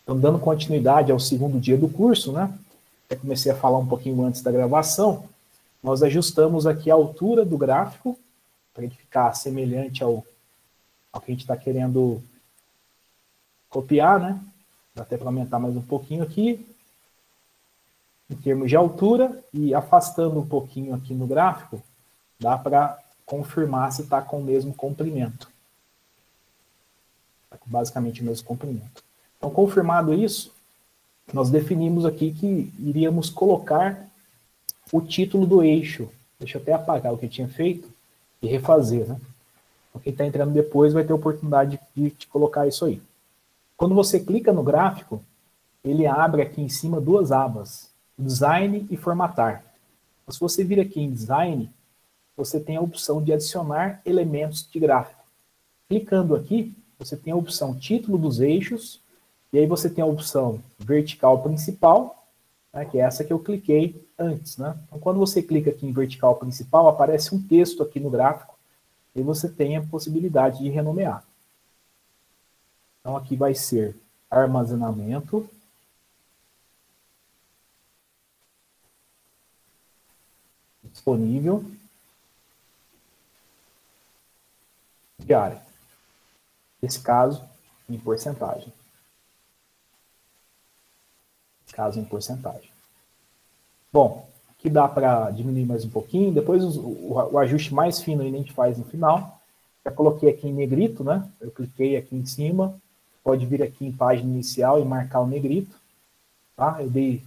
Então, dando continuidade ao segundo dia do curso, né? Eu comecei a falar um pouquinho antes da gravação. Nós ajustamos aqui a altura do gráfico, para ele ficar semelhante ao que a gente está querendo copiar, né? Dá até para aumentar mais um pouquinho aqui. Em termos de altura, e afastando um pouquinho aqui no gráfico, dá para confirmar se está com o mesmo comprimento. Está com basicamente o mesmo comprimento. Então, confirmado isso, nós definimos aqui que iríamos colocar o título do eixo. Deixa eu até apagar o que eu tinha feito e refazer, né? Então, quem está entrando depois vai ter a oportunidade de colocar isso aí. Quando você clica no gráfico, ele abre aqui em cima duas abas, Design e Formatar. Então, se você vir aqui em Design, você tem a opção de adicionar elementos de gráfico. Clicando aqui, você tem a opção Título dos Eixos, e aí você tem a opção Vertical Principal, né, que é essa que eu cliquei antes, né? Então, quando você clica aqui em Vertical Principal, aparece um texto aqui no gráfico, e você tem a possibilidade de renomear. Então, aqui vai ser Armazenamento, disponível, diária. Nesse caso, em porcentagem. Caso em porcentagem. Bom, aqui dá para diminuir mais um pouquinho, depois o ajuste mais fino a gente faz no final. Já coloquei aqui em negrito, né? Eu cliquei aqui em cima, pode vir aqui em página inicial e marcar o negrito. Tá? Eu dei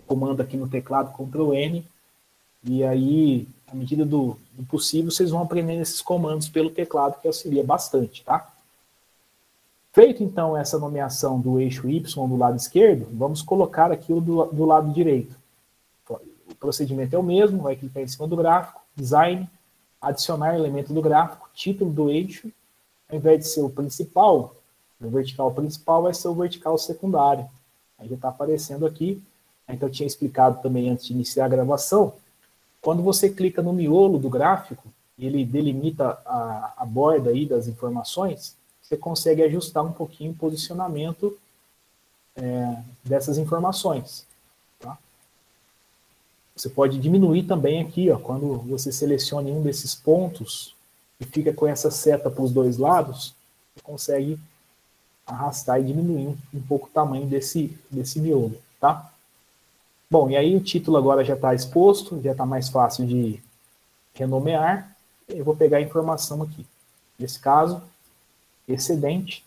comando aqui no teclado, Ctrl N, e aí, à medida do possível, vocês vão aprendendo esses comandos pelo teclado, que auxilia bastante, tá? Feito, então, essa nomeação do eixo Y do lado esquerdo, vamos colocar aquilo do lado direito. O procedimento é o mesmo, vai clicar em cima do gráfico, Design, adicionar elemento do gráfico, título do eixo, ao invés de ser o principal, o vertical principal vai ser o vertical secundário. Aí já está aparecendo aqui. Então, eu tinha explicado também antes de iniciar a gravação, quando você clica no miolo do gráfico, ele delimita a borda aí das informações, você consegue ajustar um pouquinho o posicionamento dessas informações. Tá? Você pode diminuir também aqui, ó, quando você seleciona um desses pontos e fica com essa seta para os dois lados, você consegue arrastar e diminuir um pouco o tamanho desse miolo. Tá? Bom, e aí o título agora já está exposto, já está mais fácil de renomear. Eu vou pegar a informação aqui. Nesse caso, excedente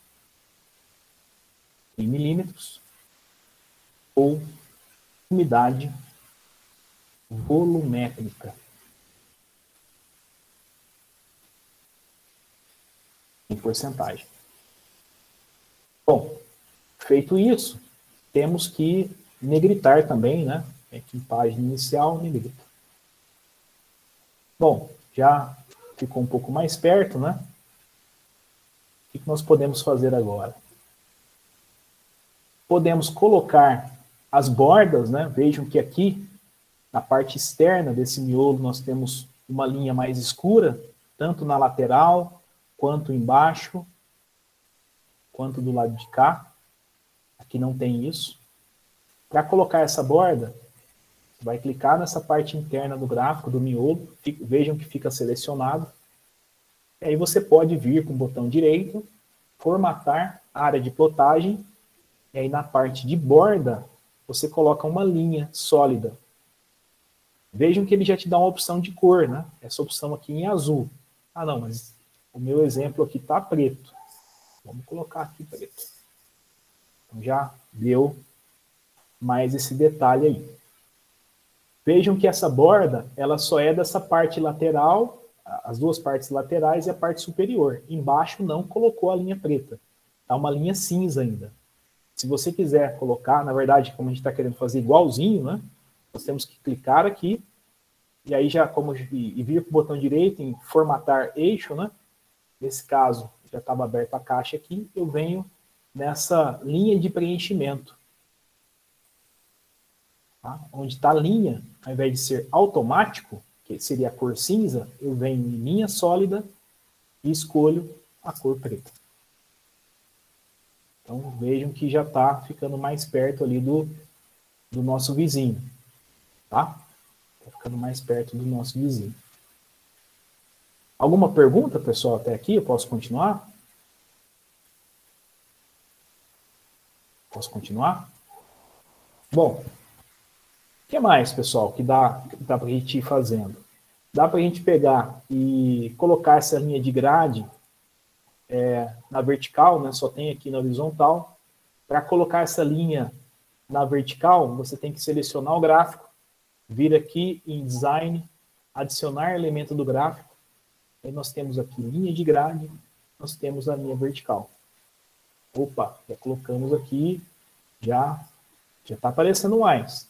em milímetros ou umidade volumétrica em porcentagem. Bom, feito isso, temos que negritar também, né? Aqui em página inicial, negrita. Bom, já ficou um pouco mais perto, né? O que nós podemos fazer agora? Podemos colocar as bordas, né? Vejam que aqui, na parte externa desse miolo, nós temos uma linha mais escura, tanto na lateral, quanto embaixo, quanto do lado de cá. Aqui não tem isso. Para colocar essa borda, você vai clicar nessa parte interna do gráfico, do miolo, vejam que fica selecionado. E aí você pode vir com o botão direito, formatar a área de plotagem, e aí na parte de borda, você coloca uma linha sólida. Vejam que ele já te dá uma opção de cor, né? Essa opção aqui em azul. Ah, não, mas o meu exemplo aqui está preto. Vamos colocar aqui preto. Então já deu mais esse detalhe aí. Vejam que essa borda, ela só é dessa parte lateral, as duas partes laterais e a parte superior. Embaixo não colocou a linha preta. Está uma linha cinza ainda. Se você quiser colocar, na verdade, como a gente está querendo fazer igualzinho, né? Nós temos que clicar aqui, e aí já e vir com o botão direito em formatar eixo, né? Nesse caso, já estava aberta a caixa aqui, eu venho nessa linha de preenchimento. Tá? Onde está a linha, ao invés de ser automático, que seria a cor cinza, eu venho em linha sólida e escolho a cor preta. Então, vejam que já está ficando mais perto ali do nosso vizinho, tá? Está ficando mais perto do nosso vizinho. Alguma pergunta, pessoal, até aqui? Eu posso continuar? Posso continuar? Bom, o que mais, pessoal, que dá para a gente ir fazendo? Dá para a gente pegar e colocar essa linha de grade na vertical, né? Só tem aqui na horizontal. Para colocar essa linha na vertical, você tem que selecionar o gráfico, vir aqui em Design, adicionar elemento do gráfico. Aí nós temos aqui linha de grade, nós temos a linha vertical. Opa, já colocamos aqui, já está aparecendo mais.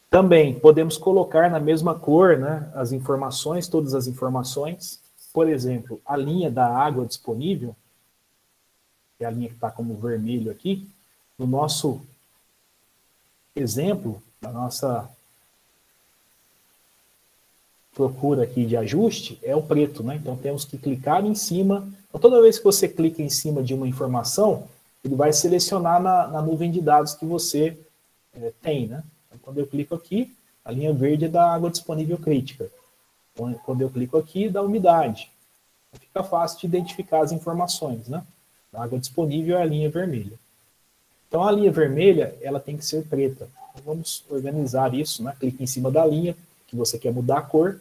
Também podemos colocar na mesma cor, né, as informações, todas as informações. Por exemplo, a linha da água disponível, que é a linha que está como vermelho aqui, no nosso exemplo, da nossa procura aqui de ajuste, é o preto, né? Então temos que clicar em cima. Então, toda vez que você clica em cima de uma informação, ele vai selecionar na nuvem de dados que você tem, né? Então, quando eu clico aqui, a linha verde é da água disponível crítica. Quando eu clico aqui, da umidade. Fica fácil de identificar as informações, né? A água disponível é a linha vermelha. Então, a linha vermelha, ela tem que ser preta. Então, vamos organizar isso, né? Clique em cima da linha que você quer mudar a cor.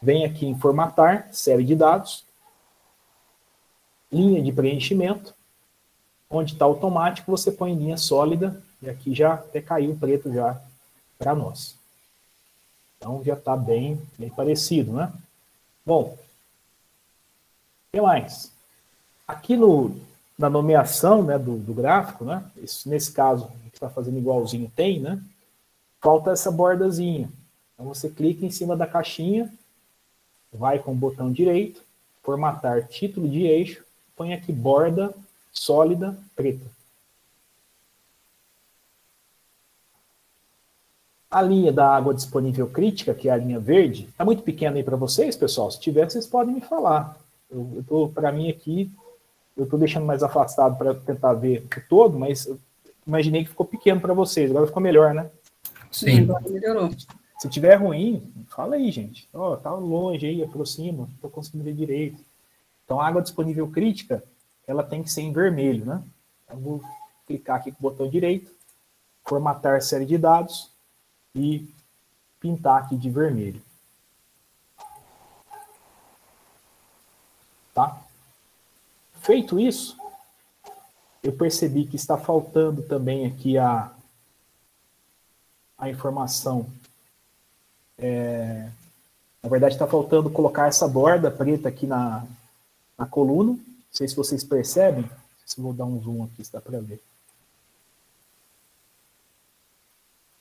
Vem aqui em formatar, série de dados. Linha de preenchimento. Onde está automático, você põe linha sólida. E aqui já até caiu o preto já para nós. Então, já está bem parecido, né? Bom, o que mais? Aqui na nomeação, né, do gráfico, né, nesse caso, a gente está fazendo igualzinho tem, né, falta essa bordazinha. Então, você clica em cima da caixinha, vai com o botão direito, formatar título de eixo, põe aqui borda sólida preta. A linha da água disponível crítica, que é a linha verde, está muito pequena aí para vocês, pessoal? Se tiver, vocês podem me falar. Para mim aqui, eu estou deixando mais afastado para tentar ver o todo, mas eu imaginei que ficou pequeno para vocês. Agora ficou melhor, né? Sim, agora melhorou. Se tiver ruim, fala aí, gente. Ó, tá longe aí, aproxima, não estou conseguindo ver direito. Então, a água disponível crítica, ela tem que ser em vermelho, né? Eu vou clicar aqui com o botão direito, formatar série de dados e pintar aqui de vermelho. Tá? Feito isso, eu percebi que está faltando também aqui a informação. Na verdade, está faltando colocar essa borda preta aqui na coluna. Não sei se vocês percebem. Se eu vou dar um zoom aqui, se dá para ver.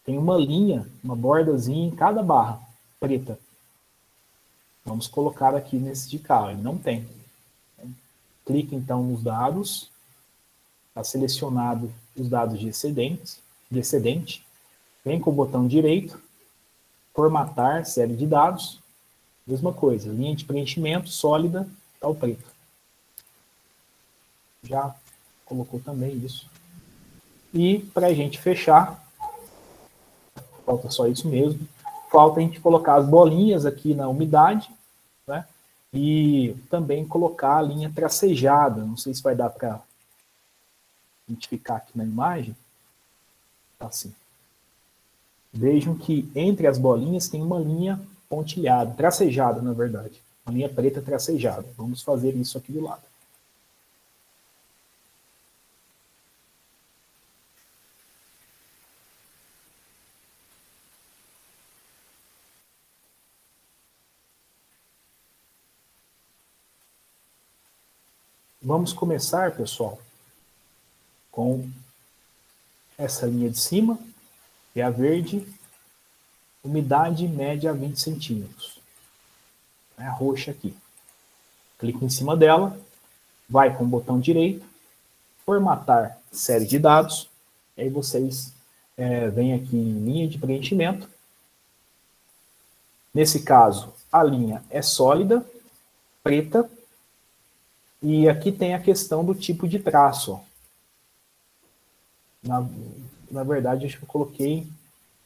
Tem uma linha, uma bordazinha em cada barra preta. Vamos colocar aqui nesse de cá. Ele não tem. Clique então nos dados. Está selecionado os dados de excedente. Vem com o botão direito. Formatar série de dados. Mesma coisa. Linha de preenchimento sólida. Está o preto. Já colocou também isso. E para a gente fechar, falta só isso mesmo. Falta a gente colocar as bolinhas aqui na umidade, né? E também colocar a linha tracejada. Não sei se vai dar para identificar aqui na imagem. Tá assim. Vejam que entre as bolinhas tem uma linha pontilhada, tracejada, na verdade. Uma linha preta tracejada. Vamos fazer isso aqui do lado. Vamos começar, pessoal, com essa linha de cima, que é a verde, umidade média a 20 centímetros. É a roxa aqui. Clique em cima dela, vai com o botão direito, formatar série de dados, e aí vocês vêm aqui em linha de preenchimento. Nesse caso, a linha é sólida, preta, e aqui tem a questão do tipo de traço. Na verdade, acho que eu coloquei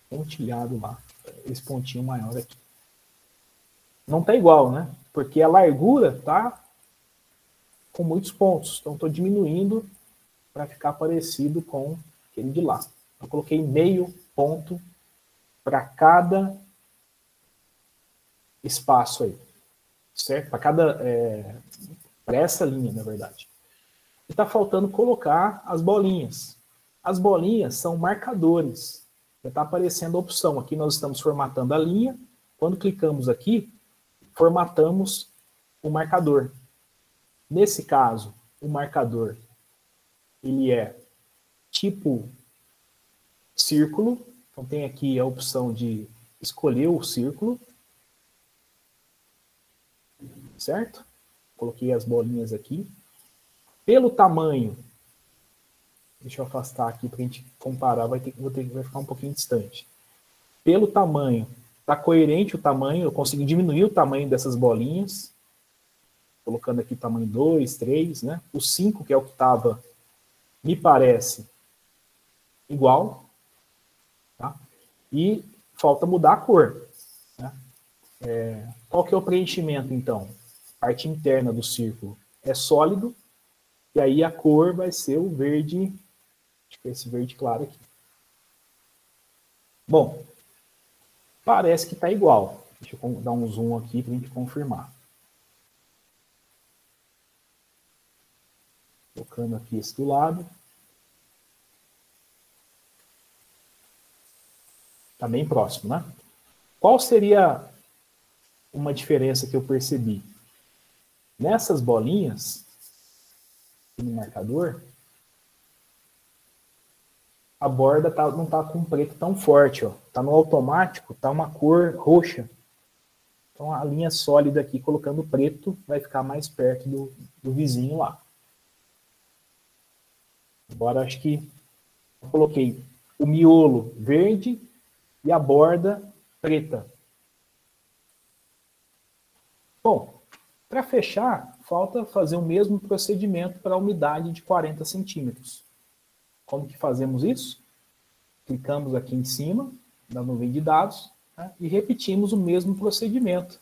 pontilhado lá. Esse pontinho maior aqui. Não tá igual, né? Porque a largura tá com muitos pontos. Então, estou diminuindo para ficar parecido com aquele de lá. Eu coloquei meio ponto para cada espaço aí. Certo? Para essa linha, na verdade. E está faltando colocar as bolinhas. As bolinhas são marcadores. Já está aparecendo a opção. Aqui nós estamos formatando a linha. Quando clicamos aqui, formatamos o marcador. Nesse caso, o marcador ele é tipo círculo. Então tem aqui a opção de escolher o círculo. Certo? Coloquei as bolinhas aqui. Pelo tamanho, deixa eu afastar aqui para a gente comparar, vai ficar um pouquinho distante. Pelo tamanho, está coerente o tamanho, eu consegui diminuir o tamanho dessas bolinhas, colocando aqui tamanho 2, 3, né? O 5, que é o que estava, me parece igual, tá? E falta mudar a cor, né? Qual que é o preenchimento, então? A parte interna do círculo é sólido, e aí a cor vai ser o verde, acho que é esse verde claro aqui. Bom, parece que está igual. Deixa eu dar um zoom aqui para a gente confirmar. Colocando aqui esse do lado. Está bem próximo, né? Qual seria uma diferença que eu percebi? Nessas bolinhas, no marcador, a borda não está com um preto tão forte. Está no automático, está uma cor roxa. Então a linha sólida aqui, colocando preto, vai ficar mais perto do vizinho lá. Agora acho que eu coloquei o miolo verde e a borda preta. Bom, para fechar, falta fazer o mesmo procedimento para a umidade de 40 centímetros. Como que fazemos isso? Clicamos aqui em cima da nuvem de dados, né, e repetimos o mesmo procedimento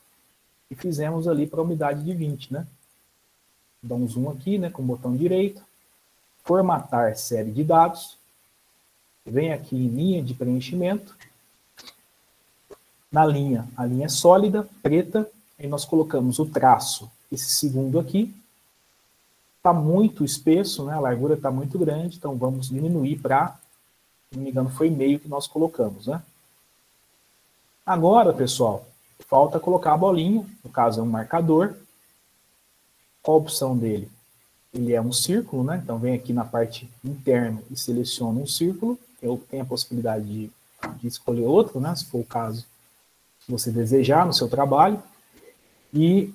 que fizemos ali para a umidade de 20. Né? Dá um zoom aqui, né, com o botão direito. Formatar série de dados. Vem aqui em linha de preenchimento. Na linha, a linha é sólida, preta. Aí nós colocamos o traço, esse segundo aqui. Está muito espesso, né? A largura está muito grande, então vamos diminuir para, se não me engano, foi meio que nós colocamos, né? Agora, pessoal, falta colocar a bolinha, no caso é um marcador. Qual a opção dele? Ele é um círculo, né? Então vem aqui na parte interna e seleciona um círculo. Eu tenho a possibilidade de escolher outro, né? Se for o caso, se você desejar no seu trabalho. E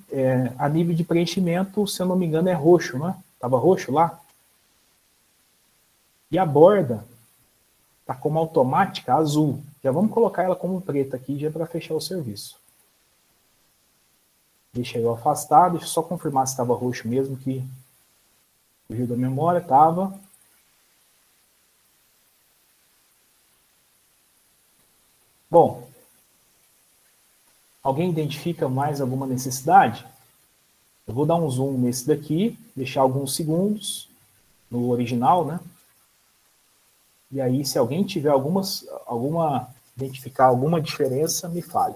a nível de preenchimento, se eu não me engano, é roxo, né? Estava roxo lá. E a borda está como automática azul. Já vamos colocar ela como preta aqui, já para fechar o serviço. Deixa eu afastar, deixa eu só confirmar se estava roxo mesmo, que fugiu da memória, estava. Bom, alguém identifica mais alguma necessidade? Eu vou dar um zoom nesse daqui, deixar alguns segundos no original, né? E aí, se alguém tiver identificar alguma diferença, me fale.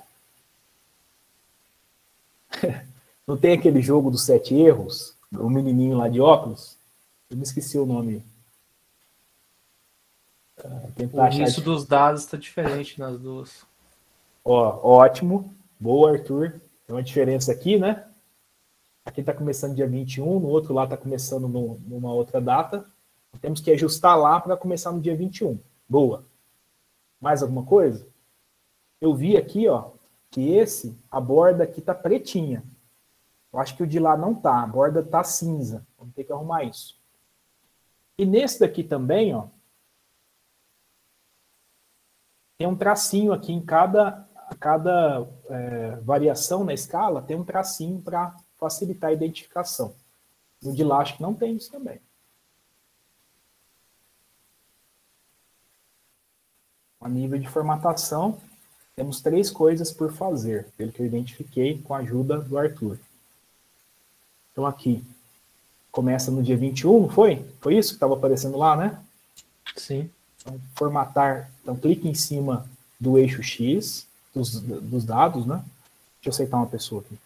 Não tem aquele jogo dos 7 erros? O menininho lá de óculos? Eu me esqueci o nome. O início dos dados está diferente nas duas. Ó, ótimo. Boa, Arthur. Tem uma diferença aqui, né? Aqui está começando dia 21, no outro lá está começando numa outra data. Temos que ajustar lá para começar no dia 21. Boa. Mais alguma coisa? Eu vi aqui, ó, que a borda aqui está pretinha. Eu acho que o de lá não tá. A borda está cinza. Vamos ter que arrumar isso. E nesse daqui também, ó, tem um tracinho aqui em cada variação na escala, tem um tracinho para facilitar a identificação. No de lá acho que não tem isso também. A nível de formatação, temos 3 coisas por fazer, pelo que eu identifiquei com a ajuda do Arthur. Então aqui, começa no dia 21, não foi? Foi isso que estava aparecendo lá, né? Sim. Então, formatar, então clique em cima do eixo X, dos dados, né? Deixa eu aceitar uma pessoa aqui.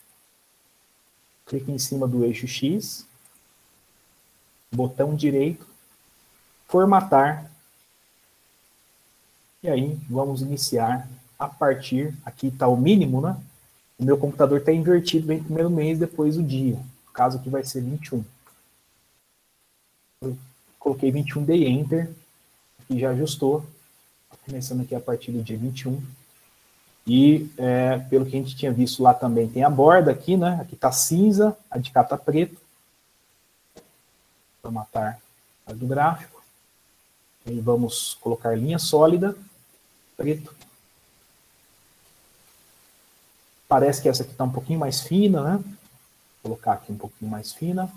Clique em cima do eixo X, botão direito, formatar, e aí vamos iniciar a partir, aqui está o mínimo, né? O meu computador está invertido, vem primeiro mês, depois o dia. No caso aqui vai ser 21. Eu coloquei 21, dei Enter, aqui já ajustou, começando aqui a partir do dia 21. E pelo que a gente tinha visto lá também, tem a borda aqui, né? Aqui está cinza, a de cá está preto. Formatar a do gráfico. E vamos colocar linha sólida, preto. Parece que essa aqui está um pouquinho mais fina, né? Vou colocar aqui um pouquinho mais fina.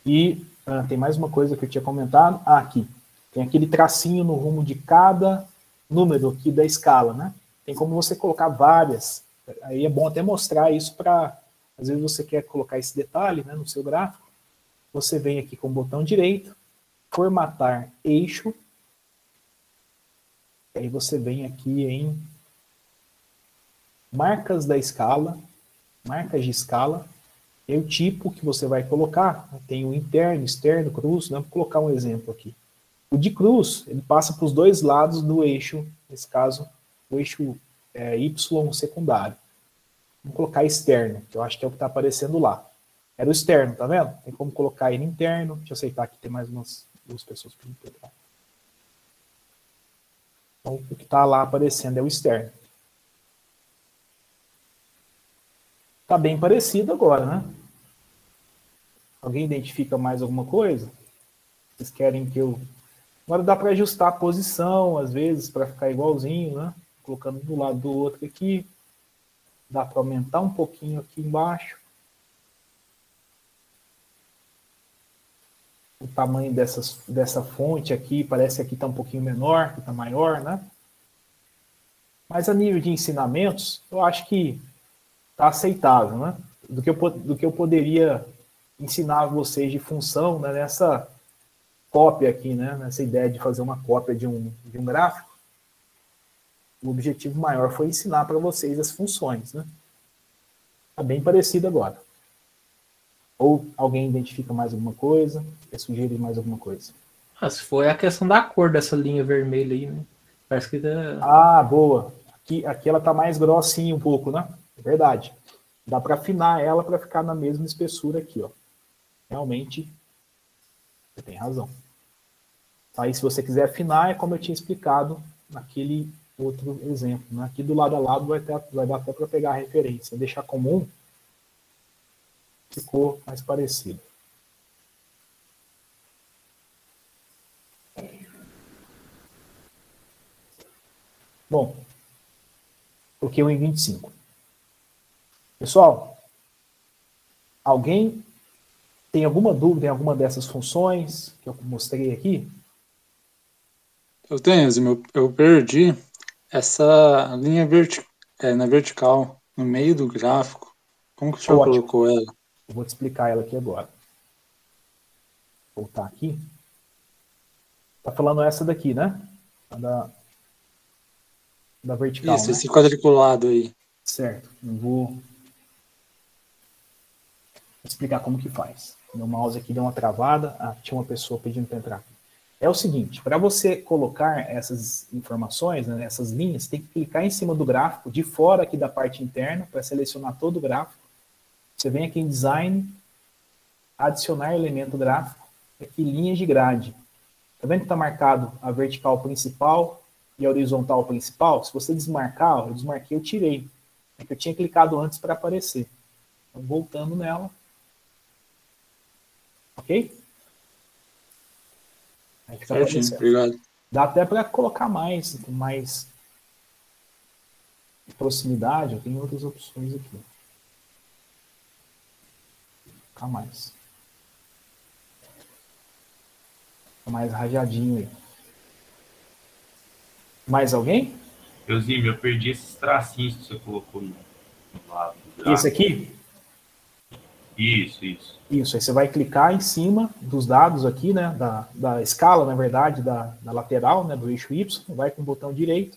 E tem mais uma coisa que eu tinha comentado. Aqui. Tem aquele tracinho no rumo de cada número aqui da escala, né? Tem como você colocar várias. Aí é bom até mostrar isso para... Às vezes você quer colocar esse detalhe, né, no seu gráfico. Você vem aqui com o botão direito, formatar eixo. Aí você vem aqui em marcas da escala, marcas de escala. E o tipo que você vai colocar, tem o interno, externo, cruz, né? Vou colocar um exemplo aqui. O de cruz, ele passa para os 2 lados do eixo, nesse caso, o eixo Y secundário. Vamos colocar externo, que eu acho que é o que está aparecendo lá. Era o externo, tá vendo? Tem como colocar ele interno. Deixa eu aceitar aqui, tem mais umas 2 pessoas para integrar. Então, o que está lá aparecendo é o externo. Está bem parecido agora, né? Alguém identifica mais alguma coisa? Vocês querem que eu... Agora dá para ajustar a posição, às vezes, para ficar igualzinho, né? Colocando do lado do outro aqui. Dá para aumentar um pouquinho aqui embaixo. O tamanho dessa fonte aqui, parece que aqui está um pouquinho menor, aqui está maior, né? Mas a nível de ensinamentos, eu acho que está aceitável, né? Do que eu poderia ensinar vocês de função, né, nessa cópia aqui, né? Nessa ideia de fazer uma cópia de um gráfico. O objetivo maior foi ensinar para vocês as funções, né? Está bem parecido agora. Ou alguém identifica mais alguma coisa? Quer sugerir mais alguma coisa? Se foi a questão da cor dessa linha vermelha aí, né? Parece que Boa. Aqui ela está mais grossinha um pouco, né? É verdade. Dá para afinar ela para ficar na mesma espessura aqui, ó. Realmente, você tem razão. Aí, se você quiser afinar, é como eu tinha explicado naquele outro exemplo, né? Aqui do lado a lado vai dar até para pegar a referência. Deixar comum, ficou mais parecido. Bom, coloquei o em 25. Pessoal, alguém tem alguma dúvida em alguma dessas funções que eu mostrei aqui? Eu tenho, Zimo, eu perdi essa linha na vertical, no meio do gráfico. Como que o senhor colocou ela? Eu vou te explicar ela aqui agora. Vou voltar aqui. Tá falando essa daqui, né? Da vertical, Isso, né? esse quadriculado aí. Certo. Eu vou explicar como que faz. Meu mouse aqui deu uma travada. Tinha uma pessoa pedindo para entrar. É o seguinte, para você colocar essas informações, né, essas linhas, tem que clicar em cima do gráfico, de fora aqui da parte interna, para selecionar todo o gráfico. Você vem aqui em Design, adicionar elemento gráfico, aqui linhas de grade. Tá vendo que está marcado a vertical principal e a horizontal principal? Se você desmarcar, eu desmarquei, eu tirei. É que eu tinha clicado antes para aparecer. Então, voltando nela. Ok? Aí fica certinho, obrigado. Dá até para colocar mais proximidade. Eu tenho outras opções aqui. Colocar mais. Mais rajadinho aí. Mais alguém? Euzinho, eu perdi esses tracinhos que você colocou no lado do gráfico. Esse aqui? Isso. Isso, aí você vai clicar em cima dos dados aqui, né, da escala, na verdade, da lateral, né, do eixo Y, vai com o botão direito,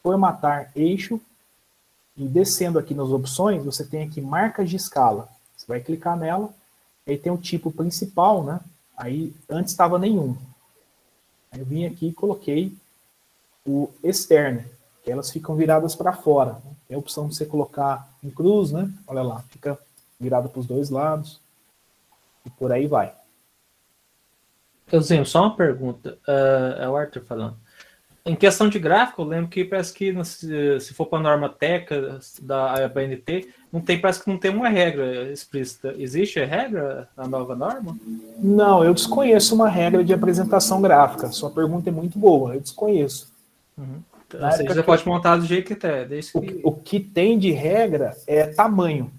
formatar eixo, e descendo aqui nas opções, você tem aqui marcas de escala. Você vai clicar nela, aí tem o tipo principal, né, aí antes estava nenhum. Aí eu vim aqui e coloquei o externo, que elas ficam viradas para fora. Né? Tem a opção de você colocar em cruz, né, olha lá, fica virado para os dois lados. E por aí vai. Euzinho, só uma pergunta. É o Arthur falando. Em questão de gráfico, eu lembro que parece que se for para a norma TECA da ABNT, parece que não tem uma regra explícita. Existe a regra na nova norma? Não, eu desconheço uma regra de apresentação gráfica. Sua pergunta é muito boa, eu desconheço. Uhum. Ou seja, você pode montar do jeito que tem. O que tem de regra é tamanho.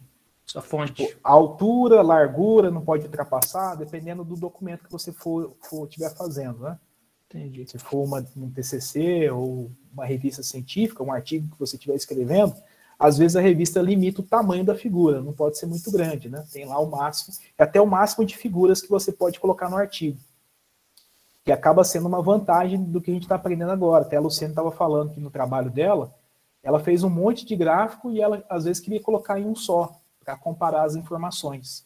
A fonte. Tipo, a altura, largura, não pode ultrapassar, dependendo do documento que você estiver fazendo, né? Entendi. Se for um TCC ou uma revista científica, um artigo que você estiver escrevendo, às vezes a revista limita o tamanho da figura, não pode ser muito grande, né? Tem lá o máximo, até o máximo de figuras que você pode colocar no artigo, que acaba sendo uma vantagem do que a gente está aprendendo agora. Até a Luciana estava falando que no trabalho dela, ela fez um monte de gráfico e ela às vezes queria colocar em um só, para comparar as informações.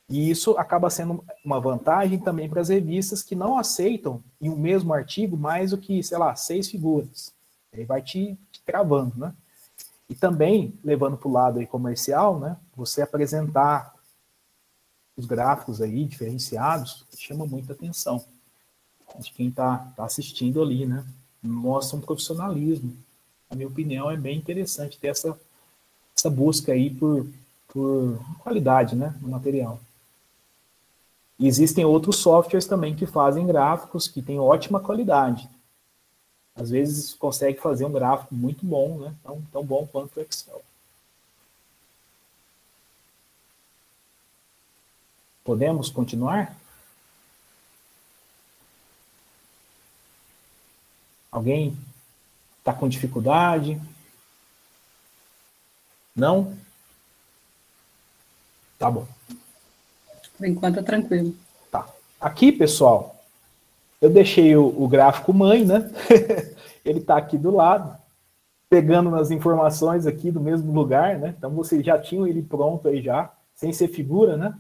E isso acaba sendo uma vantagem também para as revistas que não aceitam em um mesmo artigo mais do que, sei lá, 6 figuras. Aí vai te travando, né? E também, levando para o lado aí comercial, né? Você apresentar os gráficos aí diferenciados chama muita atenção de quem está assistindo ali, né? Mostra um profissionalismo. Na minha opinião, é bem interessante ter essa busca aí por qualidade, né, no material. E existem outros softwares também que fazem gráficos que têm ótima qualidade. Às vezes consegue fazer um gráfico muito bom, né, tão bom quanto o Excel. Podemos continuar? Alguém está com dificuldade? Não? Tá bom. Por enquanto é tranquilo. Tá. Aqui, pessoal, eu deixei o gráfico mãe, né? Ele está aqui do lado, pegando nas informações aqui do mesmo lugar, né? Então vocês já tinham ele pronto aí já, sem ser figura, né?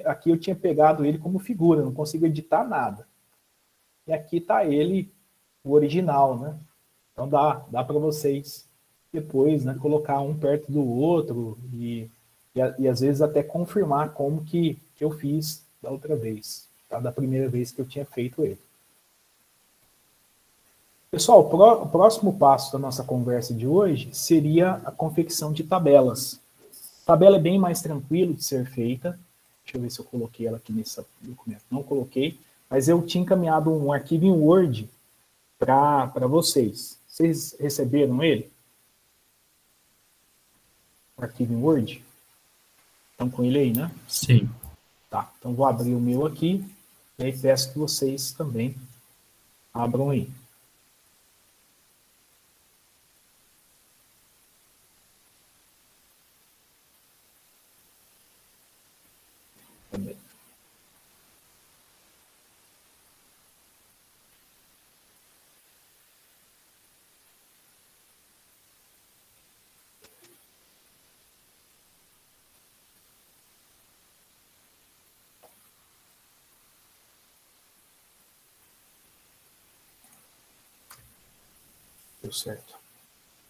Aqui eu tinha pegado ele como figura, não consigo editar nada. E aqui está ele, o original, né? Então dá para vocês depois, né, colocar um perto do outro e às vezes até confirmar como que eu fiz da outra vez, tá? Da primeira vez que eu tinha feito ele. Pessoal, o próximo passo da nossa conversa de hoje seria a confecção de tabelas. A tabela é bem mais tranquilo de ser feita. Deixa eu ver se eu coloquei ela aqui nesse documento. Não coloquei, mas eu tinha encaminhado um arquivo em Word para vocês. Vocês receberam ele? O arquivo em Word? Estão com ele aí, né? Sim. Tá, então vou abrir o meu aqui, e aí peço que vocês também abram aí. Também. Deu certo.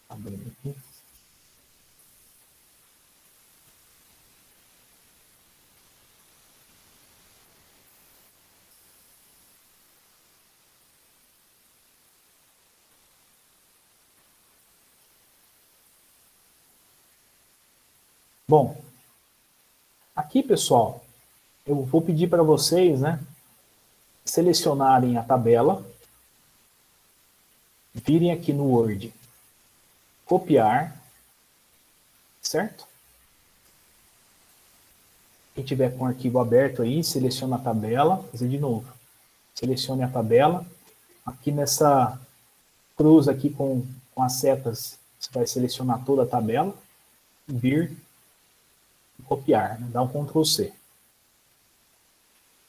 Abrindo aqui. Bom, aqui, pessoal, eu vou pedir para vocês, né, selecionarem a tabela, virem aqui no Word, copiar, certo? Quem tiver com o arquivo aberto aí, seleciona a tabela, fazer de novo. selecione a tabela. Aqui nessa cruz aqui com as setas, você vai selecionar toda a tabela, vir e copiar, né? Dá um Ctrl C.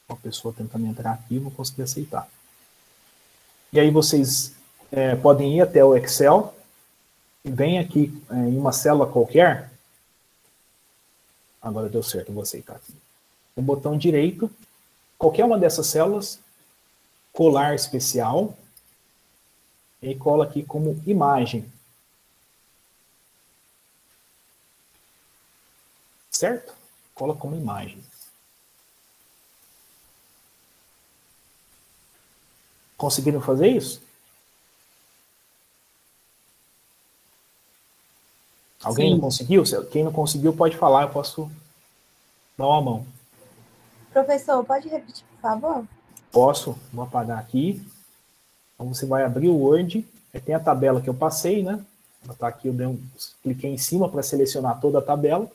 Uma pessoa tentando entrar aqui, não consegui aceitar. E aí vocês podem ir até o Excel, e vem aqui em uma célula qualquer. Agora deu certo, eu vou aceitar aqui. O botão direito, qualquer uma dessas células, colar especial, e cola aqui como imagem. Certo? Cola como imagem. Conseguiram fazer isso? Alguém Sim. não conseguiu? Quem não conseguiu pode falar, eu posso dar uma mão. Professor, pode repetir, por favor? Posso, vou apagar aqui. Então você vai abrir o Word, aí tem a tabela que eu passei, né? Ela tá aqui, cliquei em cima para selecionar toda a tabela.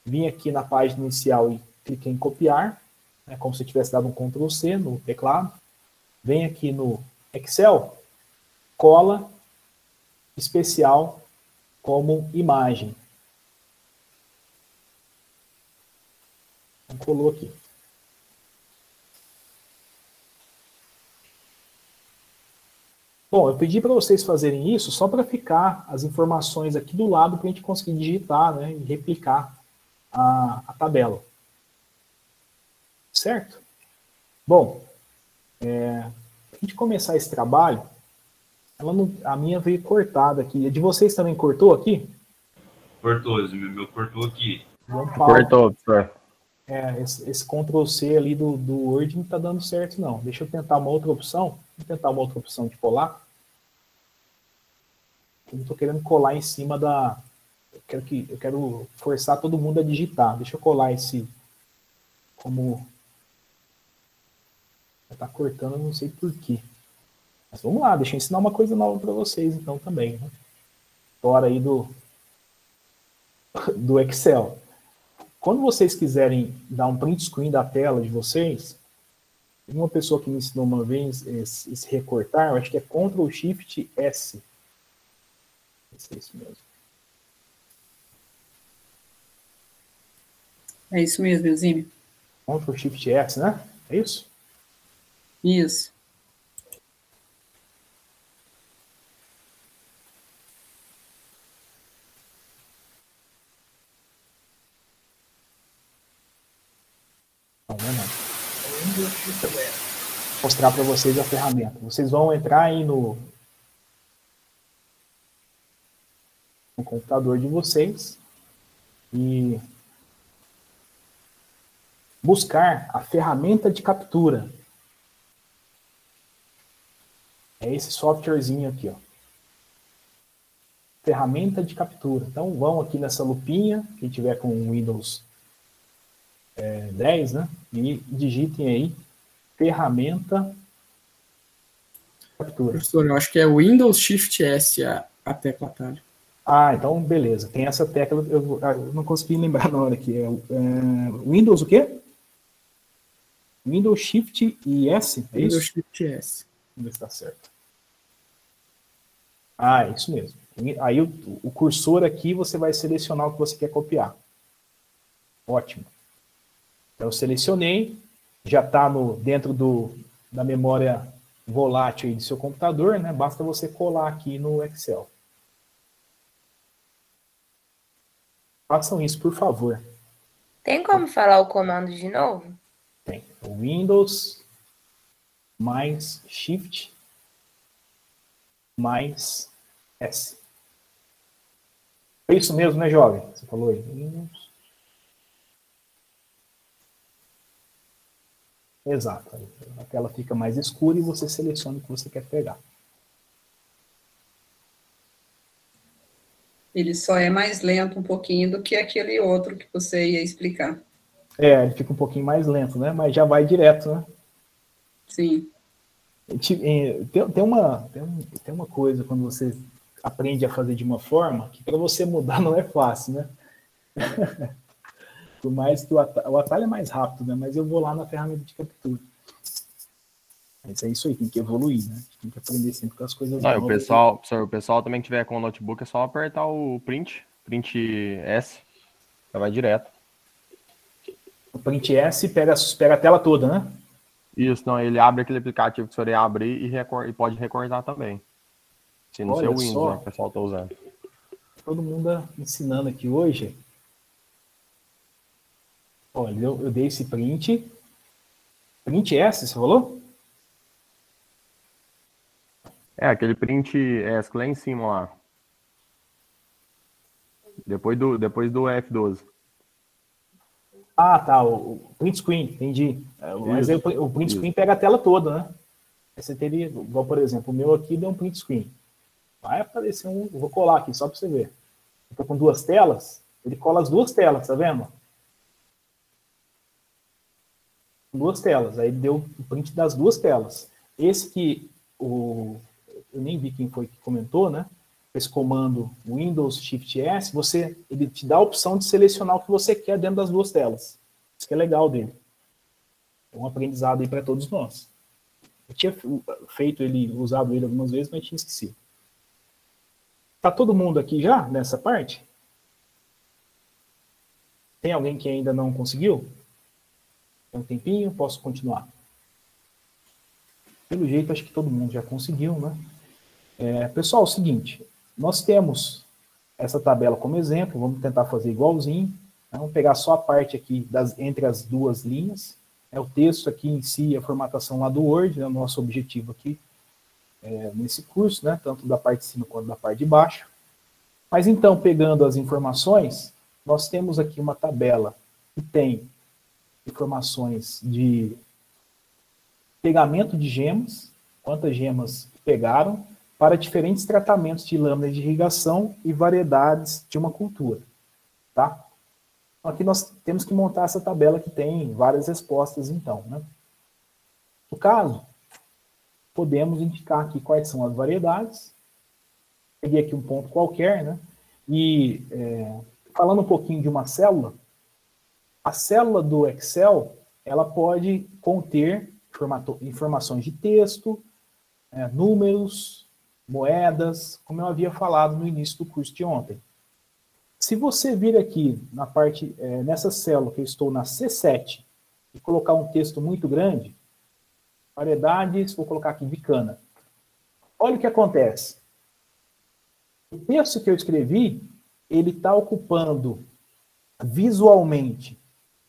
Vim aqui na página inicial e cliquei em copiar, né? Como se eu tivesse dado um Ctrl C no teclado. Vem aqui no Excel, cola especial como imagem. Então, colou aqui. Bom, eu pedi para vocês fazerem isso só para ficar as informações aqui do lado para a gente conseguir digitar, né, e replicar a tabela. Certo? Bom, para a gente começar esse trabalho, a minha veio cortada aqui. A de vocês também cortou aqui? Cortou, meu cortou aqui. Cortou, professor. Esse Ctrl C ali do Word não está dando certo, não. Deixa eu tentar uma outra opção. Vou tentar uma outra opção de colar. Eu não estou querendo colar em cima da... Eu quero forçar todo mundo a digitar. Deixa eu colar esse... Como... Está cortando, eu não sei por quê. Mas vamos lá, deixa eu ensinar uma coisa nova para vocês, então, também. Né? Fora aí do Excel. Quando vocês quiserem dar um print screen da tela de vocês, tem uma pessoa que me ensinou uma vez esse recortar, eu acho que é Ctrl Shift S. Esse é isso mesmo. É isso mesmo, Eusímio. Ctrl Shift S, né? É isso? Isso. Não, não é não. Vou mostrar para vocês a ferramenta. Vocês vão entrar aí no computador de vocês e buscar a ferramenta de captura. É esse softwarezinho aqui, ó. Ferramenta de captura. Então vão aqui nessa lupinha, quem tiver com Windows 10, né? E digitem aí ferramenta de captura. Professor, eu acho que é Windows Shift S a tecla atalho. Ah, então beleza. Tem essa tecla, eu não consegui lembrar na hora aqui. Windows o quê? Windows Shift e S? É Windows isso? Shift S. Vamos ver se está certo. Ah, é isso mesmo. Aí o cursor aqui você vai selecionar o que você quer copiar. Ótimo. Então eu selecionei, já está dentro da memória volátil aí do seu computador, né? Basta você colar aqui no Excel. Façam isso, por favor. Tem como falar o comando de novo? Tem. Windows mais Shift mais S. É isso mesmo, né, jovem? Você falou aí. Windows. Exato. A tela fica mais escura e você seleciona o que você quer pegar. Ele só é mais lento um pouquinho do que aquele outro que você ia explicar. Ele fica um pouquinho mais lento, né? Mas já vai direto, né? Sim. Tem uma coisa quando você aprende a fazer de uma forma que para você mudar não é fácil, né? Por mais que o atalho é mais rápido, né? Mas eu vou lá na ferramenta de captura. Mas é isso aí, tem que evoluir, né? Tem que aprender sempre com as coisas Não, novas. o pessoal também que tiver com o notebook, é só apertar o print S, já vai direto. O print S pega a tela toda, né? Isso, não, ele abre aquele aplicativo que o senhor ia abrir e pode recortar também. Se no seu Windows, né, que o pessoal tá usando. Todo mundo ensinando aqui hoje. Olha, eu dei esse print. Print S, você falou? É, aquele print S lá em cima lá. Depois do F12. Ah, tá, o print screen, entendi. Mas aí o print screen pega a tela toda, né? Aí você teria, igual, por exemplo, o meu aqui deu um print screen. Vai aparecer eu vou colar aqui só para você ver. Eu tô com duas telas, ele cola as duas telas, tá vendo? Duas telas, aí ele deu o print das duas telas. Esse que eu nem vi quem foi que comentou, né? Esse comando Windows Shift S, ele te dá a opção de selecionar o que você quer dentro das duas telas. Isso que é legal dele. É um aprendizado aí para todos nós. Eu tinha usado ele algumas vezes, mas tinha esquecido. Tá todo mundo aqui já nessa parte? Tem alguém que ainda não conseguiu? Tem um tempinho? Posso continuar? Pelo jeito, acho que todo mundo já conseguiu, né? Pessoal, é o seguinte, nós temos essa tabela como exemplo, vamos tentar fazer igualzinho, né? Vamos pegar só a parte aqui entre as duas linhas, o texto aqui em si, a formatação lá do Word, né? O nosso objetivo aqui nesse curso, né? Tanto da parte de cima quanto da parte de baixo. Mas então, pegando as informações, nós temos aqui uma tabela que tem informações de pegamento de gemas, quantas gemas pegaram, para diferentes tratamentos de lâminas de irrigação e variedades de uma cultura. Tá? Então, aqui nós temos que montar essa tabela que tem várias respostas, então. Né? No caso, podemos indicar aqui quais são as variedades. Peguei aqui um ponto qualquer, né? E falando um pouquinho de uma célula, a célula do Excel, ela pode conter informações de texto, números, moedas, como eu havia falado no início do curso de ontem. Se você vir aqui na parte, nessa célula que eu estou na C7, e colocar um texto muito grande, variedades, vou colocar aqui de cana. Olha o que acontece. O texto que eu escrevi, ele está ocupando visualmente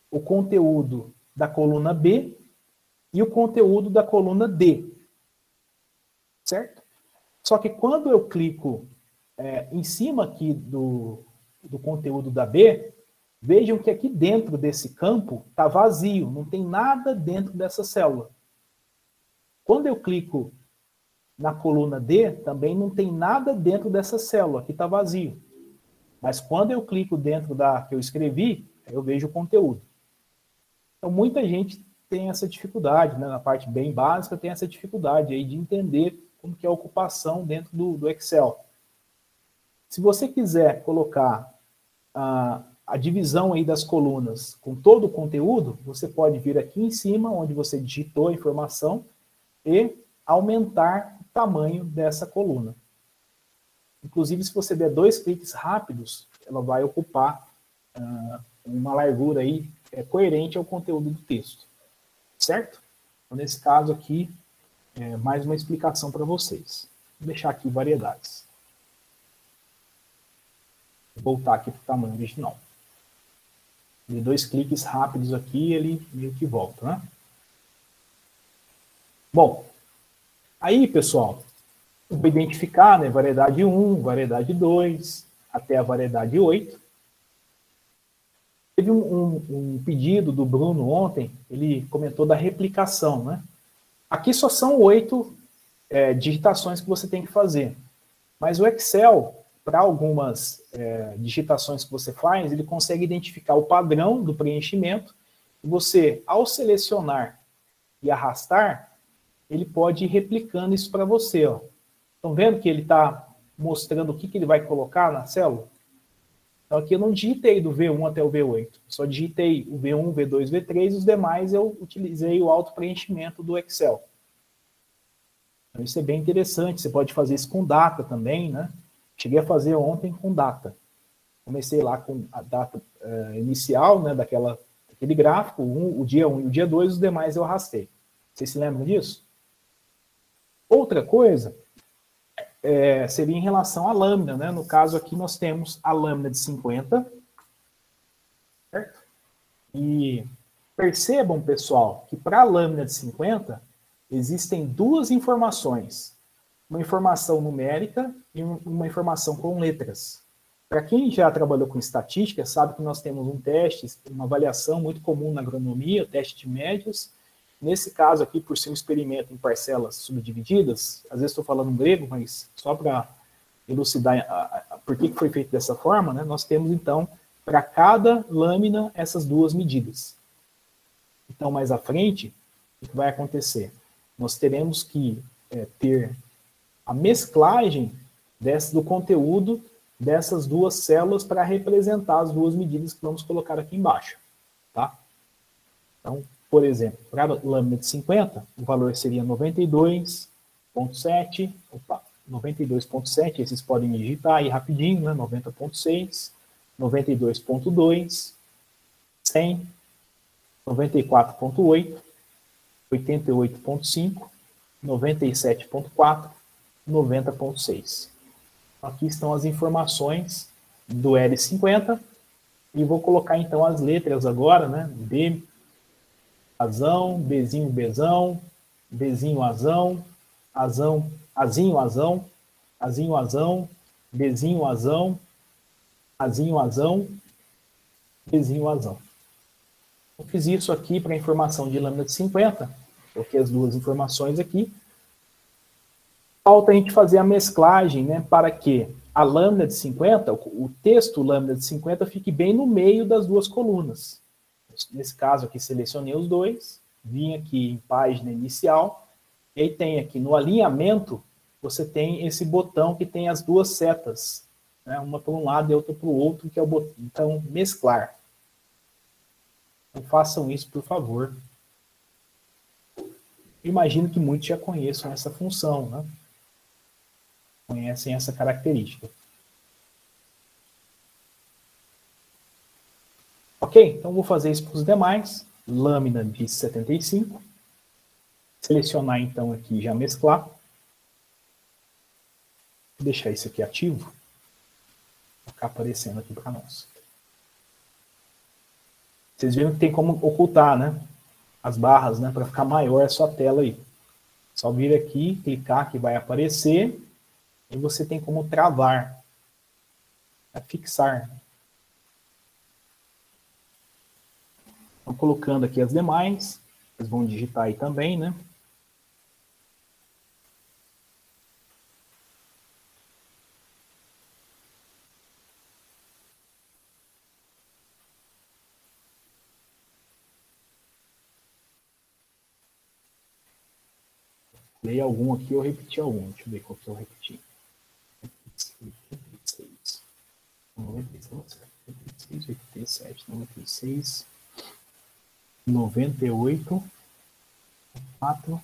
o conteúdo da coluna B e o conteúdo da coluna D. Certo? Só que quando eu clico em cima aqui do conteúdo da B, vejam que aqui dentro desse campo está vazio, não tem nada dentro dessa célula. Quando eu clico na coluna D, também não tem nada dentro dessa célula, aqui está vazio. Mas quando eu clico dentro da que eu escrevi, eu vejo o conteúdo. Então, muita gente tem essa dificuldade, né? Na parte bem básica, tem essa dificuldade aí de entender como que é a ocupação dentro do Excel. Se você quiser colocar a divisão aí das colunas com todo o conteúdo, você pode vir aqui em cima, onde você digitou a informação, e aumentar o tamanho dessa coluna. Inclusive, se você der 2 cliques rápidos, ela vai ocupar uma largura aí coerente ao conteúdo do texto. Certo? Então, nesse caso aqui, mais uma explicação para vocês. Vou deixar aqui variedades. Vou voltar aqui para o tamanho original. De 2 cliques rápidos aqui, ele meio que volta, né? Bom, aí, pessoal, eu vou identificar, né, variedade 1, variedade 2, até a variedade 8. Teve um pedido do Bruno ontem, ele comentou da replicação, né? Aqui só são 8 digitações que você tem que fazer. Mas o Excel, para algumas digitações que você faz, ele consegue identificar o padrão do preenchimento, e você, ao selecionar e arrastar, ele pode ir replicando isso para você. Ó. Estão vendo que ele está mostrando o que ele vai colocar na célula? Então aqui eu não digitei do V1 até o V8. Só digitei o V1, V2, V3, e os demais eu utilizei o auto-preenchimento do Excel. Então, isso é bem interessante. Você pode fazer isso com data também, né? Cheguei a fazer ontem com data. Comecei lá com a data inicial, né, daquele gráfico, o dia 1 e o dia 2, os demais eu arrastei. Vocês se lembram disso? Outra coisa seria em relação à lâmina, né? No caso aqui nós temos a lâmina de 50, certo? E percebam, pessoal, que para a lâmina de 50 existem duas informações. Uma informação numérica e uma informação com letras. Para quem já trabalhou com estatística, sabe que nós temos um teste, uma avaliação muito comum na agronomia, teste de médias. Nesse caso aqui, por ser um experimento em parcelas subdivididas, às vezes estou falando grego, mas só para elucidar por que foi feito dessa forma, né, nós temos, então, para cada lâmina, essas duas medidas. Então, mais à frente, o que vai acontecer? Nós teremos que ter a mesclagem do conteúdo dessas duas células para representar as duas medidas que vamos colocar aqui embaixo. Tá? Então, por exemplo, para a lâmina de 50, o valor seria 92,7. Opa, 92,7, esses podem digitar aí rapidinho, né? 90,6, 92,2, 100, 94,8, 88,5, 97,4, 90,6. Aqui estão as informações do L50 e vou colocar então as letras agora, né? B, azão, Bzinho, Bzão, Bzinho, azão, azão, azinho, azão, azinho, azão, Bzinho, azão, azinho, azão, Bzinho, azão. Eu fiz isso aqui para a informação de lâmina de 50, coloquei as duas informações aqui. Falta a gente fazer a mesclagem, né, para que a lâmina de 50, o texto lâmina de 50 fique bem no meio das duas colunas. Nesse caso aqui, selecionei os dois, vim aqui em página inicial, e aí tem aqui no alinhamento, você tem esse botão que tem as duas setas, né, uma para um lado e outra para o outro, que é o botão mesclar. Então façam isso, por favor. Imagino que muitos já conheçam essa função, né? Conhecem essa característica. Ok? Então vou fazer isso para os demais. Lâmina de 75. Selecionar então aqui já mesclar. Vou deixar isso aqui ativo. Vai ficar aparecendo aqui para nós. Vocês viram que tem como ocultar, né? As barras, né? Para ficar maior a sua tela aí. Só vir aqui, clicar que vai aparecer. E você tem como travar, fixar. Então, colocando aqui as demais, vocês vão digitar aí também, né? Leia algum aqui, eu repeti algum. Deixa eu ver qual que eu repeti. 96, 87, 96, 98, 4,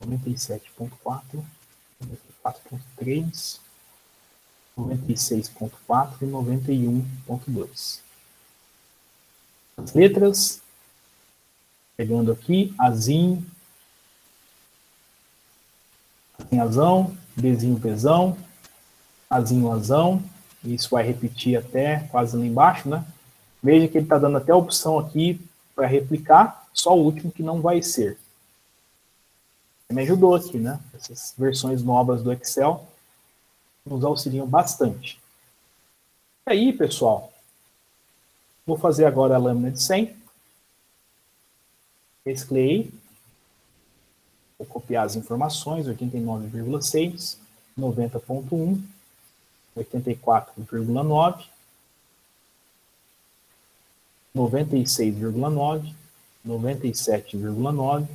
97.4, 94.3, 96.4 e 91.2. As letras, pegando aqui, azinho, azão, Bzinho, Bzão, azinho, azão, isso vai repetir até quase lá embaixo, né? Veja que ele está dando até a opção aqui para replicar, só o último que não vai ser. Me ajudou aqui, né? Essas versões novas do Excel nos auxiliam bastante. E aí, pessoal, vou fazer agora a lâmina de 100. Mesclei. Vou copiar as informações, 89,6, 90,1, 84,9, 96,9, 97,9,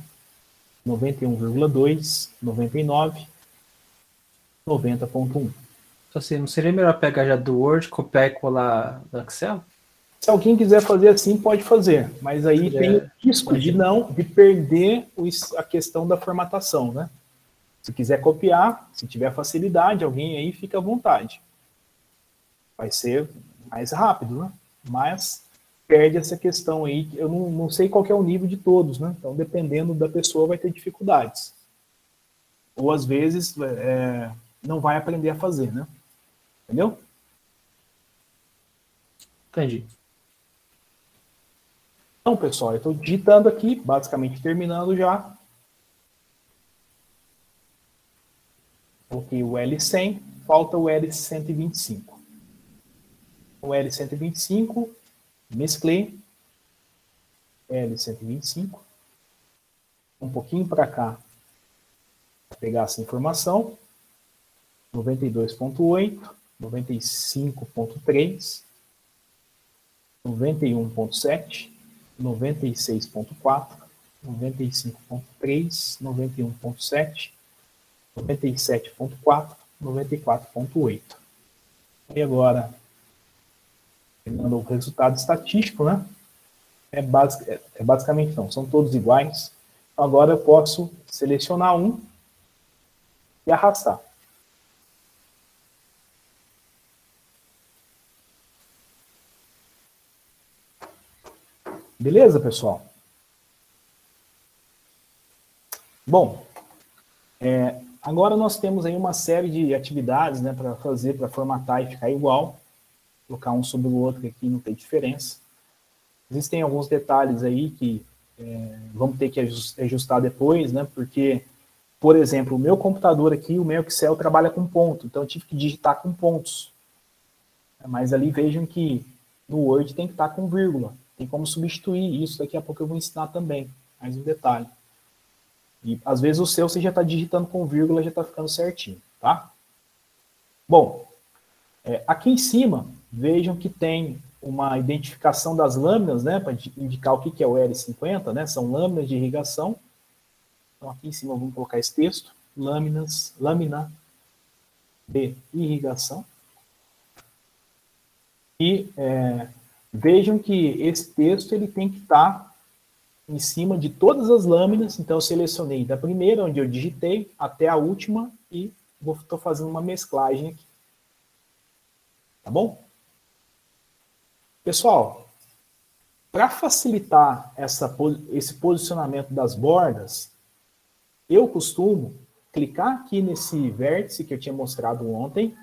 91,2, 99, 90,1. Assim, não seria melhor pegar já do Word, copiar e colar no Excel? Se alguém quiser fazer assim, pode fazer. Mas aí tem o risco de perder a questão da formatação, né? Se quiser copiar, se tiver facilidade, alguém aí fica à vontade. Vai ser mais rápido, né? Mas perde essa questão aí, eu não sei qual que é o nível de todos, né? Então, dependendo da pessoa, vai ter dificuldades. Ou, às vezes, não vai aprender a fazer, né? Entendeu? Entendi. Então, pessoal, eu estou digitando aqui, basicamente terminando já. Coloquei o L100, falta o L125. O L125, mesclei, L125, um pouquinho para cá, para pegar essa informação, 92.8, 95.3, 91.7, 96.4, 95.3, 91.7, 97.4, 94.8. E agora, pegando o resultado estatístico, né? Basicamente não, são todos iguais. Agora eu posso selecionar um e arrastar. Beleza, pessoal? Bom, agora nós temos aí uma série de atividades, né, para fazer, para formatar e ficar igual. Colocar um sobre o outro aqui não tem diferença. Existem alguns detalhes aí que vamos ter que ajustar depois, né, porque, por exemplo, o meu computador aqui, o meu Excel trabalha com ponto, então eu tive que digitar com pontos. Mas ali vejam que no Word tem que estar com vírgula. Tem como substituir isso, daqui a pouco eu vou ensinar também, mais um detalhe. E às vezes o seu você já está digitando com vírgula, já está ficando certinho, tá? Bom, aqui em cima, vejam que tem uma identificação das lâminas, né, para indicar o que é o L50, né, são lâminas de irrigação. Então aqui em cima vamos colocar esse texto, lâmina de irrigação. E vejam que esse texto ele tem que estar em cima de todas as lâminas. Então eu selecionei da primeira, onde eu digitei, até a última e estou fazendo uma mesclagem aqui. Tá bom? Pessoal, para facilitar esse posicionamento das bordas, eu costumo clicar aqui nesse vértice que eu tinha mostrado ontem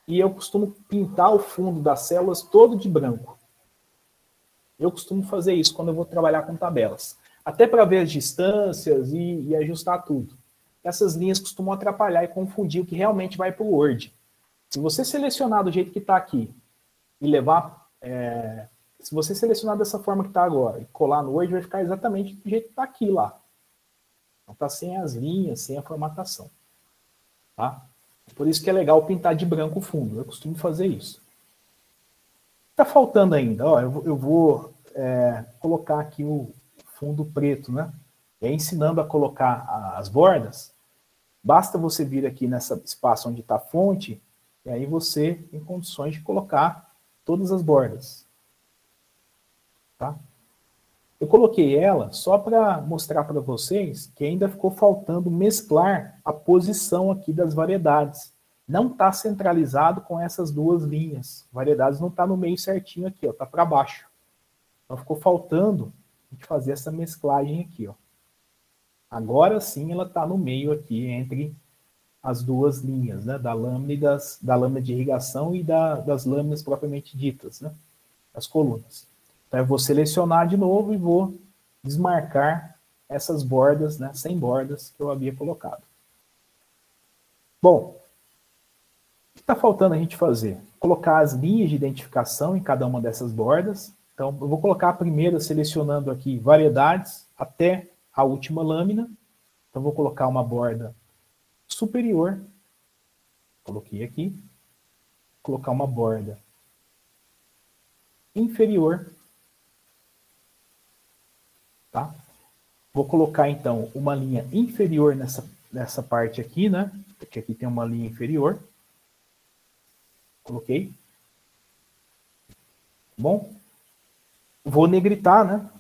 e eu costumo pintar o fundo das células todo de branco. Eu costumo fazer isso quando eu vou trabalhar com tabelas. Até para ver as distâncias e ajustar tudo. Essas linhas costumam atrapalhar e confundir o que realmente vai para o Word. Se você selecionar do jeito que está aqui e levar... se você selecionar dessa forma que está agora e colar no Word, vai ficar exatamente do jeito que está aqui lá. Então está sem as linhas, sem a formatação. Tá? Por isso que é legal pintar de branco o fundo. Eu costumo fazer isso. Está faltando ainda. Ó, eu vou colocar aqui o fundo preto, né? E aí, ensinando a colocar as bordas, basta você vir aqui nesse espaço onde está a fonte, e aí você tem condições de colocar todas as bordas. Tá? Eu coloquei ela só para mostrar para vocês que ainda ficou faltando mesclar a posição aqui das variedades. Não está centralizado com essas duas linhas. Variedades não está no meio certinho aqui, está para baixo. Então ficou faltando a gente fazer essa mesclagem aqui. Ó. Agora sim ela está no meio aqui entre as duas linhas, né, da lâmina de irrigação e das lâminas propriamente ditas, né, as colunas. Então eu vou selecionar de novo e vou desmarcar essas bordas, né, 100 bordas que eu havia colocado. Bom, o que está faltando a gente fazer? Colocar as linhas de identificação em cada uma dessas bordas. Então eu vou colocar a primeira selecionando aqui variedades até a última lâmina. Então vou colocar uma borda superior, coloquei aqui, vou colocar uma borda inferior, tá? Vou colocar então uma linha inferior nessa parte aqui, né? Porque aqui tem uma linha inferior. Coloquei. Bom, vou negritar, né?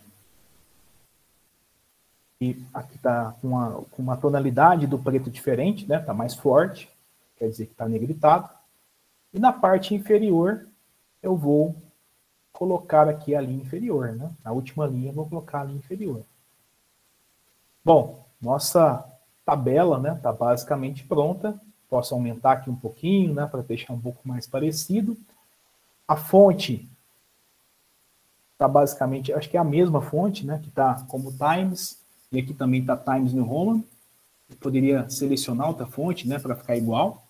E aqui está com uma tonalidade do preto diferente, né? Está mais forte, quer dizer que está negritado. E na parte inferior, eu vou colocar aqui a linha inferior, né? Na última linha, eu vou colocar a linha inferior. Bom, nossa tabela, né? Está basicamente pronta. Posso aumentar aqui um pouquinho, né? Para deixar um pouco mais parecido. A fonte está basicamente, acho que é a mesma fonte, né? Que está como Times. E aqui também está Times New Roman. Eu poderia selecionar outra fonte, né? Para ficar igual.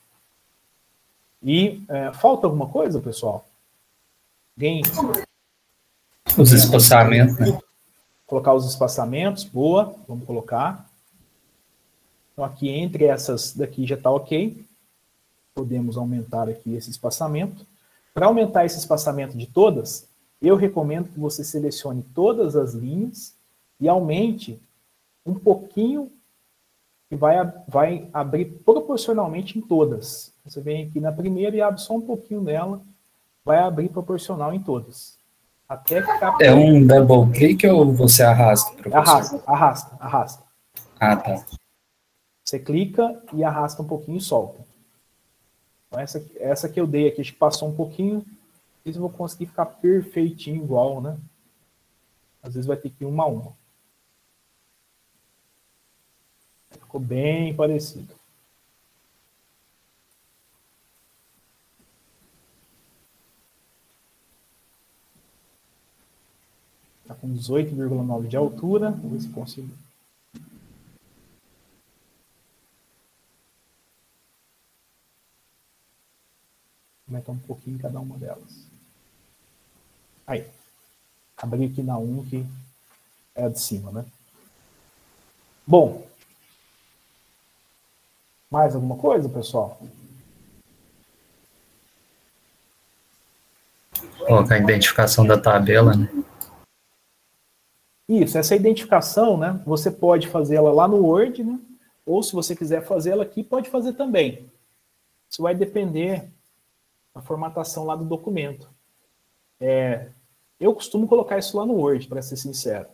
E falta alguma coisa, pessoal? Alguém? Os espaçamentos, né? Colocar os espaçamentos, boa, vamos colocar. Então aqui entre essas daqui já está ok. Podemos aumentar aqui esse espaçamento. Para aumentar esse espaçamento de todas, eu recomendo que você selecione todas as linhas e aumente um pouquinho e vai abrir proporcionalmente em todas. Você vem aqui na primeira e abre só um pouquinho nela, vai abrir proporcional em todas. Até ficar... É um double click ou você arrasta, professor? Arrasta. Ah, tá. Você clica e arrasta um pouquinho e solta. Então, essa que eu dei aqui, acho que passou um pouquinho, às vezes eu vou conseguir ficar perfeitinho igual, né? Às vezes vai ter que ir uma a uma. Ficou bem parecido. Está com 18,9 de altura. Vamos ver se consigo. Aumentar um pouquinho cada uma delas. Aí. Abri aqui na 1, que é a de cima, né? Bom. Mais alguma coisa, pessoal? Colocar a identificação da tabela, né? Isso, essa identificação, né? Você pode fazer ela lá no Word, né? Ou se você quiser fazer ela aqui, pode fazer também. Isso vai depender da formatação lá do documento. Eu costumo colocar isso lá no Word, para ser sincero.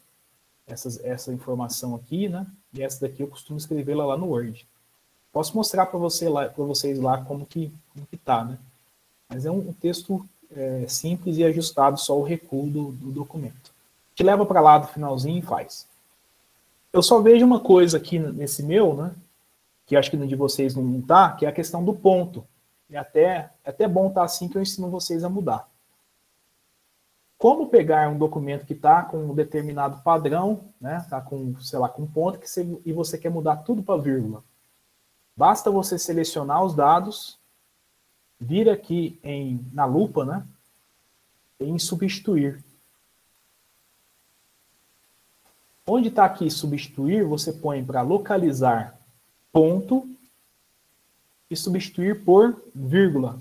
Essa informação aqui, né? E essa daqui eu costumo escrevê-la lá no Word. Posso mostrar para vocês lá como que tá, né? Mas é um texto simples e ajustado, só o recuo do documento. Te leva para lá do finalzinho e faz. Eu só vejo uma coisa aqui nesse meu, né? Que acho que no de vocês não tá, que é a questão do ponto. E até bom tá assim que eu ensino vocês a mudar. Como pegar um documento que está com um determinado padrão, né? Tá com, sei lá, com ponto, e você quer mudar tudo para vírgula. Basta você selecionar os dados, vir aqui na lupa, né? Em substituir. Onde está aqui substituir, você põe para localizar ponto e substituir por vírgula.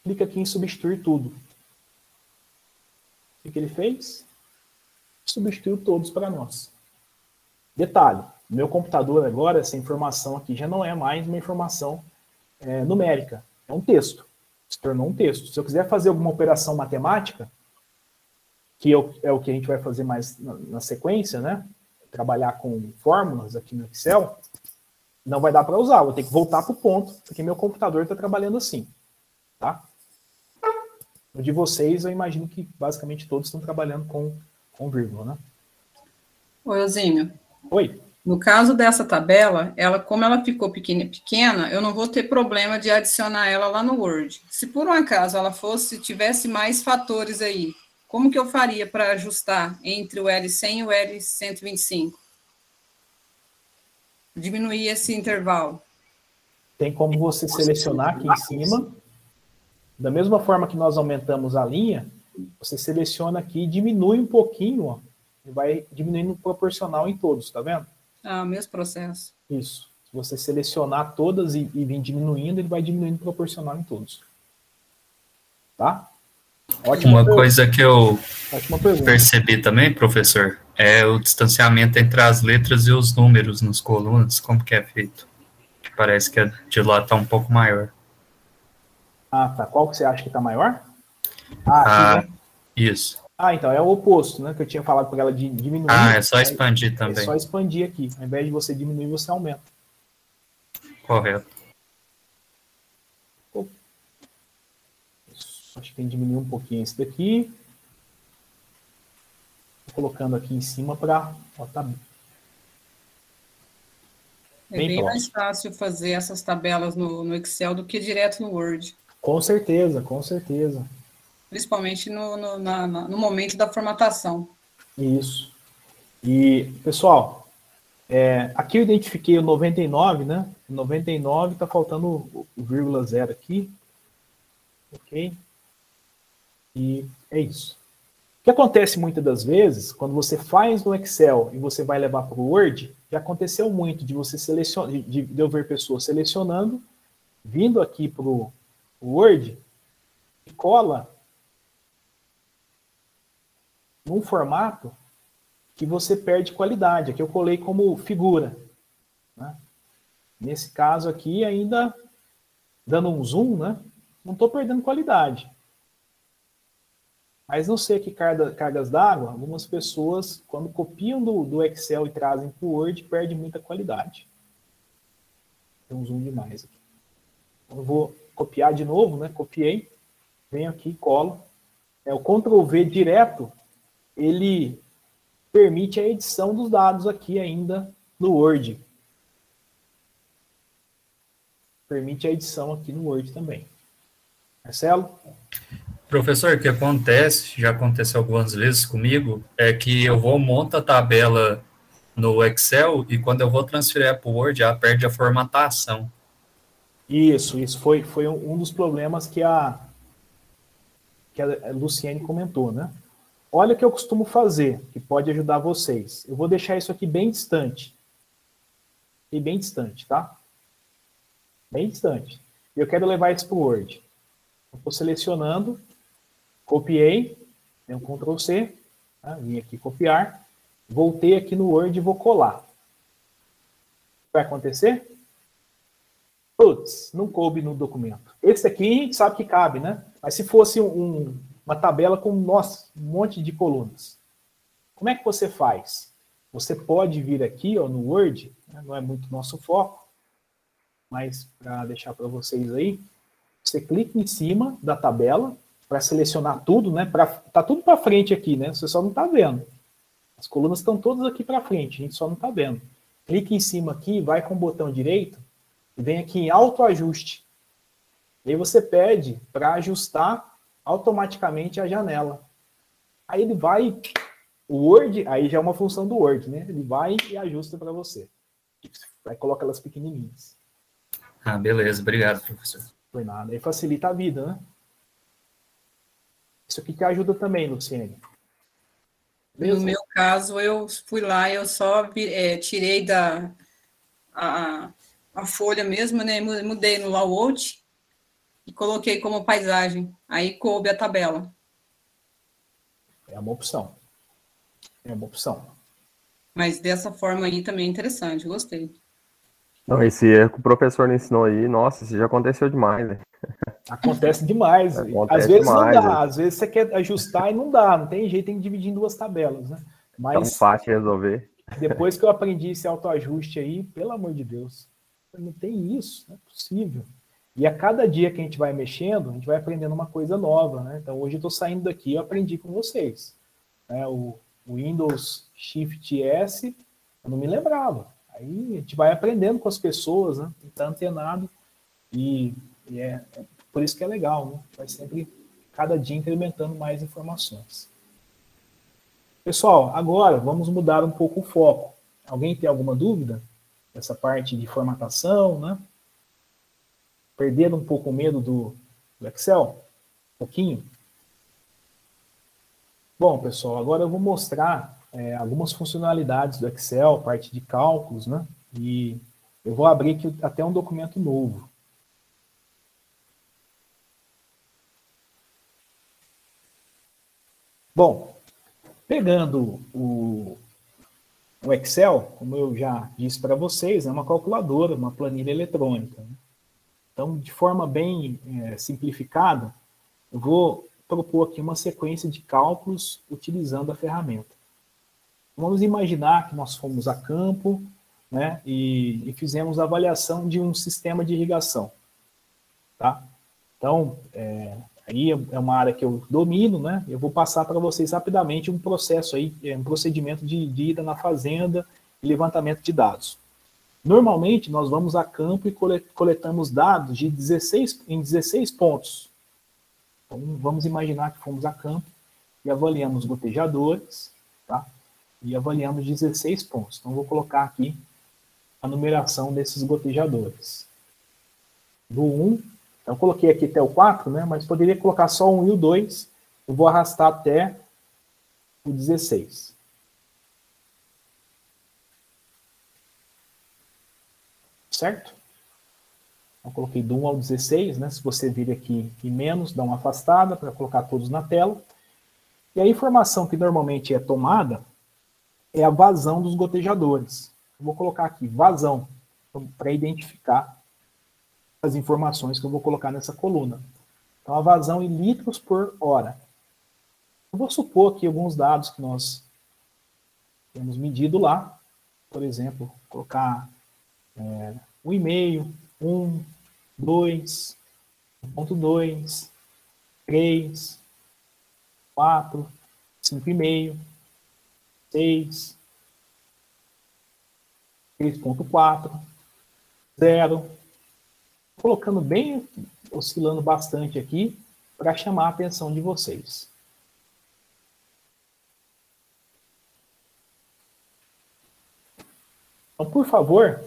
Clica aqui em substituir tudo. O que ele fez? Substituiu todos para nós. Detalhe, no meu computador agora, essa informação aqui já não é mais uma informação numérica. É um texto. Se tornou um texto. Se eu quiser fazer alguma operação matemática, que é o que a gente vai fazer mais na sequência, né? Trabalhar com fórmulas aqui no Excel, não vai dar para usar. Vou ter que voltar para o ponto, porque meu computador está trabalhando assim. Tá? No de vocês, eu imagino que basicamente todos estão trabalhando com vírgula, né? Oi, Osímio. Oi. No caso dessa tabela, como ela ficou pequena, eu não vou ter problema de adicionar ela lá no Word. Se por um acaso ela tivesse mais fatores aí, como que eu faria para ajustar entre o L100 e o L125? Diminuir esse intervalo. Tem como você selecionar aqui em cima. Da mesma forma que nós aumentamos a linha, você seleciona aqui e diminui um pouquinho, ó. E vai diminuindo proporcional em todos, tá vendo? Ah, o mesmo processo. Isso. Se você selecionar todas e vir diminuindo, ele vai diminuindo proporcional em todos. Tá? Ótima Uma coisa que eu pergunta. Percebi também, professor, é o distanciamento entre as letras e os números nas colunas, como que é feito? Parece que a de lá está um pouco maior. Ah, tá. Qual que você acha que está maior? Aqui, né? Isso. Ah, então é o oposto, né? Que eu tinha falado para ela de diminuir. Ah, é só expandir também. É só expandir aqui. Ao invés de você diminuir, você aumenta. Correto. Acho que tem que diminuir um pouquinho esse daqui. Tô colocando aqui em cima para... Tá bem mais fácil fazer essas tabelas no Excel do que direto no Word. Com certeza, com certeza. Principalmente no momento da formatação. Isso. E, pessoal, aqui eu identifiquei o 99, né? O 99 está faltando o vírgula 0 aqui. Ok? E é isso. O que acontece muitas das vezes, quando você faz no Excel e você vai levar para o Word, já aconteceu muito de você selecionar, de eu ver pessoas selecionando, vindo aqui para o Word, e cola num formato que você perde qualidade. Aqui eu colei como figura. Né? Nesse caso aqui, ainda dando um zoom, né? Não estou perdendo qualidade. Mas não sei aqui, cargas d'água, algumas pessoas, quando copiam do Excel e trazem para o Word, perdem muita qualidade. Tem um zoom demais aqui. Eu vou copiar de novo, né? Copiei, venho aqui e colo. O Ctrl V direto, ele permite a edição dos dados aqui ainda no Word. Permite a edição aqui no Word também. Marcelo? Professor, o que acontece, já aconteceu algumas vezes comigo, é que eu monto a tabela no Excel e quando eu vou transferir para o Word, ela perde a formatação. Isso foi um dos problemas que a Luciene comentou, né? Olha o que eu costumo fazer, que pode ajudar vocês. Eu vou deixar isso aqui bem distante. E bem distante, tá? Bem distante. E eu quero levar isso para o Word. Eu estou selecionando, copiei, tem um Ctrl C, tá? Vim aqui copiar, voltei aqui no Word e vou colar. O que vai acontecer? Putz, não coube no documento. Esse aqui a gente sabe que cabe, né? Mas se fosse uma tabela com, nossa, um monte de colunas. Como é que você faz? Você pode vir aqui ó, no Word, né? Não é muito nosso foco, mas para deixar para vocês aí, você clica em cima da tabela para selecionar tudo, né? Tá tudo para frente aqui, né? Você só não está vendo. As colunas estão todas aqui para frente, a gente só não está vendo. Clica em cima aqui, vai com o botão direito e vem aqui em autoajuste. E aí você pede para ajustar automaticamente a janela. Aí ele vai, o Word, aí já é uma função do Word, né? Ele vai e ajusta para você. Aí coloca elas pequenininhas. Ah, beleza. Obrigado, professor. Foi nada. Aí facilita a vida, né? Isso aqui te ajuda também, Luciene. Beleza? No meu caso, eu fui lá, eu só tirei a folha mesmo, né? Mudei no layout e coloquei como paisagem. Aí coube a tabela. É uma opção. É uma opção. Mas dessa forma aí também é interessante, gostei. Não, esse erro que o professor não ensinou aí, nossa, isso já aconteceu demais, né? Acontece demais. Às vezes demais, não dá, às vezes você quer ajustar e não dá, não tem jeito, tem que dividir em duas tabelas, né? Mas é fácil de resolver. Depois que eu aprendi esse autoajuste aí, pelo amor de Deus, não tem isso, não é possível. E a cada dia que a gente vai mexendo, a gente vai aprendendo uma coisa nova, né? Então hoje eu estou saindo daqui e aprendi com vocês. O Windows Shift S, eu não me lembrava. Aí a gente vai aprendendo com as pessoas, né? Está antenado e é por isso que é legal, né? Vai sempre, cada dia, incrementando mais informações. Pessoal, agora vamos mudar um pouco o foco. Alguém tem alguma dúvida? Essa parte de formatação, né? Perdendo um pouco o medo do Excel? Um pouquinho? Bom, pessoal, agora eu vou mostrar algumas funcionalidades do Excel, parte de cálculos, né? E eu vou abrir aqui até um documento novo. Bom, pegando o Excel, como eu já disse para vocês, é uma calculadora, uma planilha eletrônica. Né? Então, de forma bem simplificada, eu vou propor aqui uma sequência de cálculos utilizando a ferramenta. Vamos imaginar que nós fomos a campo, né, e fizemos a avaliação de um sistema de irrigação. Tá? Então, aí é uma área que eu domino, né? Eu vou passar para vocês rapidamente um processo aí, um procedimento de ida na fazenda e levantamento de dados. Normalmente, nós vamos a campo e coletamos dados em 16 pontos. Então, vamos imaginar que fomos a campo e avaliamos gotejadores, tá? E avaliamos 16 pontos. Então, vou colocar aqui a numeração desses gotejadores. Do 1, então, eu coloquei aqui até o 4, né? Mas poderia colocar só o 1 e o 2. Eu vou arrastar até o 16. Certo? Eu coloquei do 1 ao 16, né? Se você vir aqui em menos, dá uma afastada para colocar todos na tela. E a informação que normalmente é tomada é a vazão dos gotejadores. Eu vou colocar aqui vazão, para identificar as informações que eu vou colocar nessa coluna. Então, a vazão em litros por hora. Eu vou supor aqui alguns dados que nós temos medido lá. Por exemplo, colocar 1,5, 1, 2, 1,2, 3, 4, 5,5, 6, 3,4, 0. Colocando bem, oscilando bastante aqui, para chamar a atenção de vocês. Então, por favor,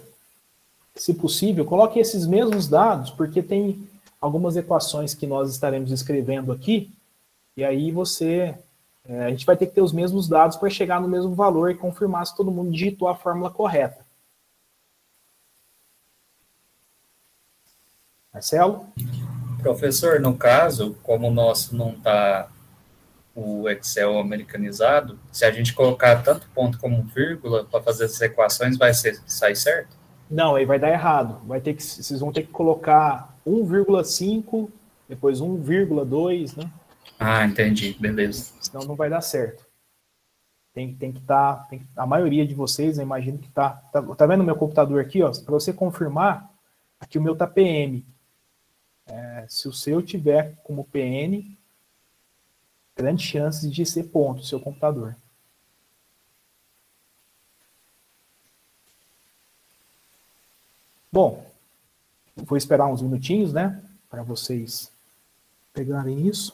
se possível, coloque esses mesmos dados, porque tem algumas equações que nós estaremos escrevendo aqui, e aí a gente vai ter que ter os mesmos dados para chegar no mesmo valor e confirmar se todo mundo digitou a fórmula correta. Marcelo? Professor, no caso, como o nosso não está o Excel americanizado, se a gente colocar tanto ponto como vírgula para fazer essas equações, sair certo? Não, aí vai dar errado. Vocês vão ter que colocar 1,5, depois 1,2, né? Ah, entendi. Beleza. Senão não vai dar certo. Tem que estar... a maioria de vocês, eu imagino que está... Tá vendo o meu computador aqui? Para você confirmar, aqui o meu está PM. Se o seu tiver como PN, grandes chances de ser ponto, o seu computador. Bom, vou esperar uns minutinhos, né, para vocês pegarem isso.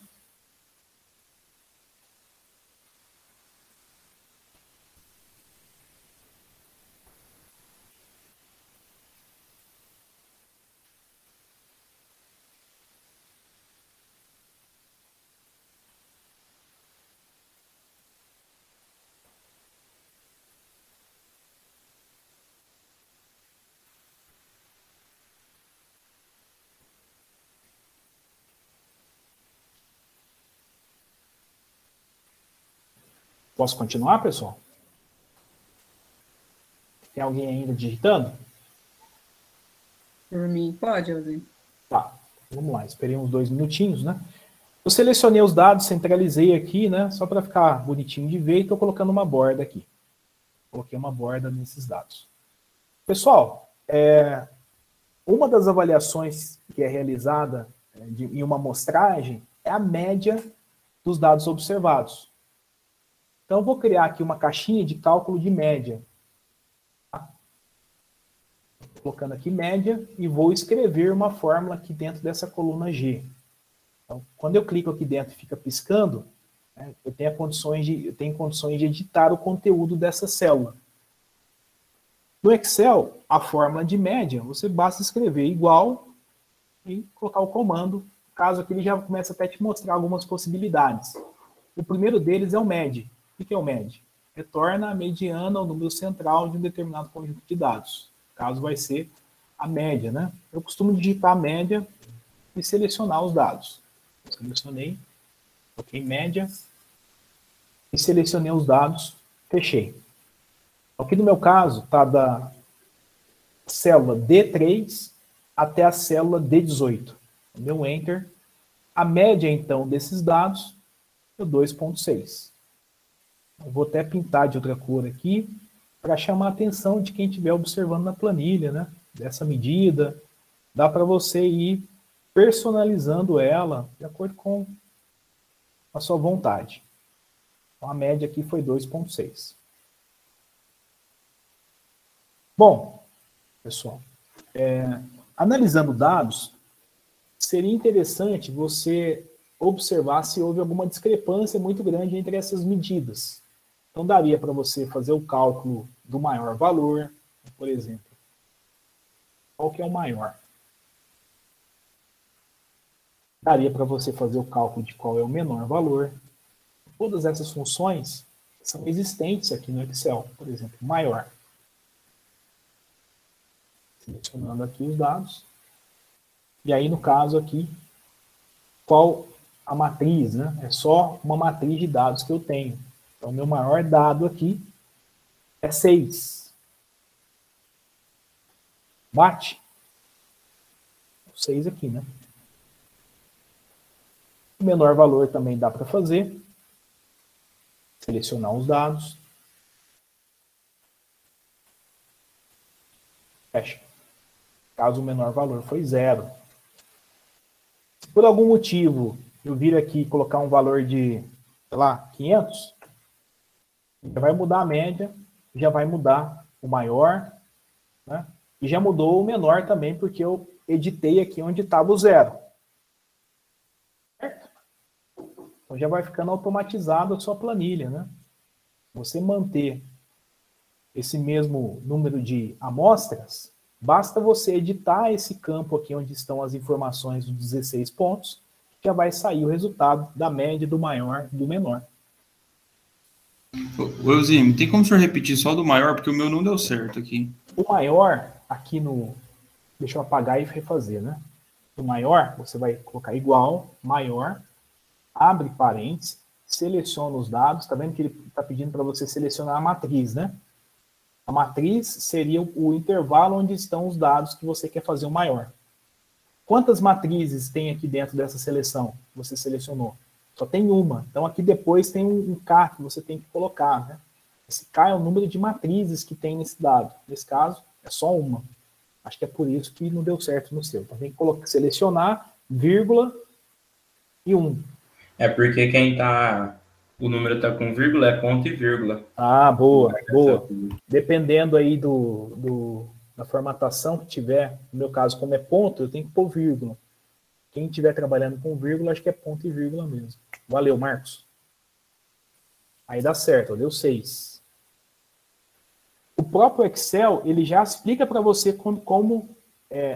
Posso continuar, pessoal? Tem alguém ainda digitando? Por mim, pode, Alvin. Tá, vamos lá, esperei uns 2 minutinhos, né? Eu selecionei os dados, centralizei aqui, né? Só para ficar bonitinho de ver, e estou colocando uma borda aqui. Coloquei uma borda nesses dados. Pessoal, uma das avaliações que é realizada em uma amostragem é a média dos dados observados. Então, eu vou criar aqui uma caixinha de cálculo de média. Tá? Colocando aqui média e vou escrever uma fórmula aqui dentro dessa coluna G. Então, quando eu clico aqui dentro e fica piscando, né, eu tenho condições de editar o conteúdo dessa célula. No Excel, a fórmula de média, você basta escrever igual e colocar o comando, caso aqui ele já comece até a te mostrar algumas possibilidades. O primeiro deles é o MED. O que é o MED? Retorna a mediana ou número central de um determinado conjunto de dados. No caso, vai ser a média, né? Eu costumo digitar a média e selecionar os dados. Selecionei, coloquei média e selecionei os dados, fechei. Aqui no meu caso, está da célula D3 até a célula D18. Deu um Enter A média, então, desses dados é 2,6. Eu vou até pintar de outra cor aqui, para chamar a atenção de quem estiver observando na planilha, né? Dessa medida, dá para você ir personalizando ela de acordo com a sua vontade. Então, a média aqui foi 2,6. Bom, pessoal, analisando dados, seria interessante você observar se houve alguma discrepância muito grande entre essas medidas. Então, daria para você fazer o cálculo do maior valor, por exemplo. Qual que é o maior? Daria para você fazer o cálculo de qual é o menor valor. Todas essas funções são existentes aqui no Excel. Por exemplo, maior. Selecionando aqui os dados. E aí, no caso aqui, qual a matriz, né? É só uma matriz de dados que eu tenho. Então, meu maior dado aqui é 6. Bate? 6 aqui, né? O menor valor também dá para fazer. Selecionar os dados. Fecha. Caso o menor valor foi 0. Se por algum motivo eu vir aqui colocar um valor de, sei lá, 500, já vai mudar a média, já vai mudar o maior, né? E já mudou o menor também, porque eu editei aqui onde estava o 0. Certo? Então já vai ficando automatizado a sua planilha, né? Você manter esse mesmo número de amostras, basta você editar esse campo aqui onde estão as informações dos 16 pontos, já vai sair o resultado da média do maior e do menor. Ô, Eusêmio, tem como o senhor repetir só do maior? Porque o meu não deu certo aqui. O maior, aqui no... Deixa eu apagar e refazer, né? O maior, você vai colocar igual, maior, abre parênteses, seleciona os dados. Tá vendo que ele está pedindo para você selecionar a matriz, né? A matriz seria o intervalo onde estão os dados que você quer fazer o maior. Quantas matrizes tem aqui dentro dessa seleção que você selecionou? Só tem uma. Então, aqui depois tem um K que você tem que colocar, né? Esse K é o número de matrizes que tem nesse dado. Nesse caso, é só uma. Acho que é por isso que não deu certo no seu. Então, tem que selecionar, vírgula e 1. É porque quem tá... O número tá com vírgula, é ponto e vírgula. Ah, boa, boa. Dependendo aí da formatação que tiver, no meu caso, como é ponto, eu tenho que pôr vírgula. Quem estiver trabalhando com vírgula, acho que é ponto e vírgula mesmo. Valeu, Marcos. Aí dá certo, deu 6. O próprio Excel, ele já explica para você como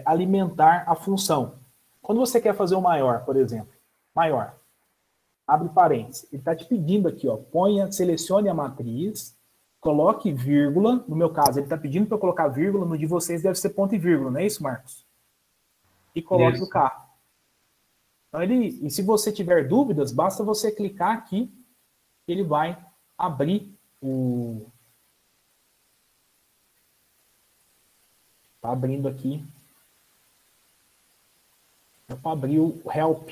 alimentar a função. Quando você quer fazer o maior, por exemplo, maior, abre parênteses. Ele está te pedindo aqui, ó, selecione a matriz, coloque vírgula. No meu caso, ele está pedindo para eu colocar vírgula, no de vocês deve ser ponto e vírgula, não é isso, Marcos? E coloque o K. Então, e se você tiver dúvidas, basta você clicar aqui, ele vai abrir o... Está abrindo aqui. É para abrir o Help.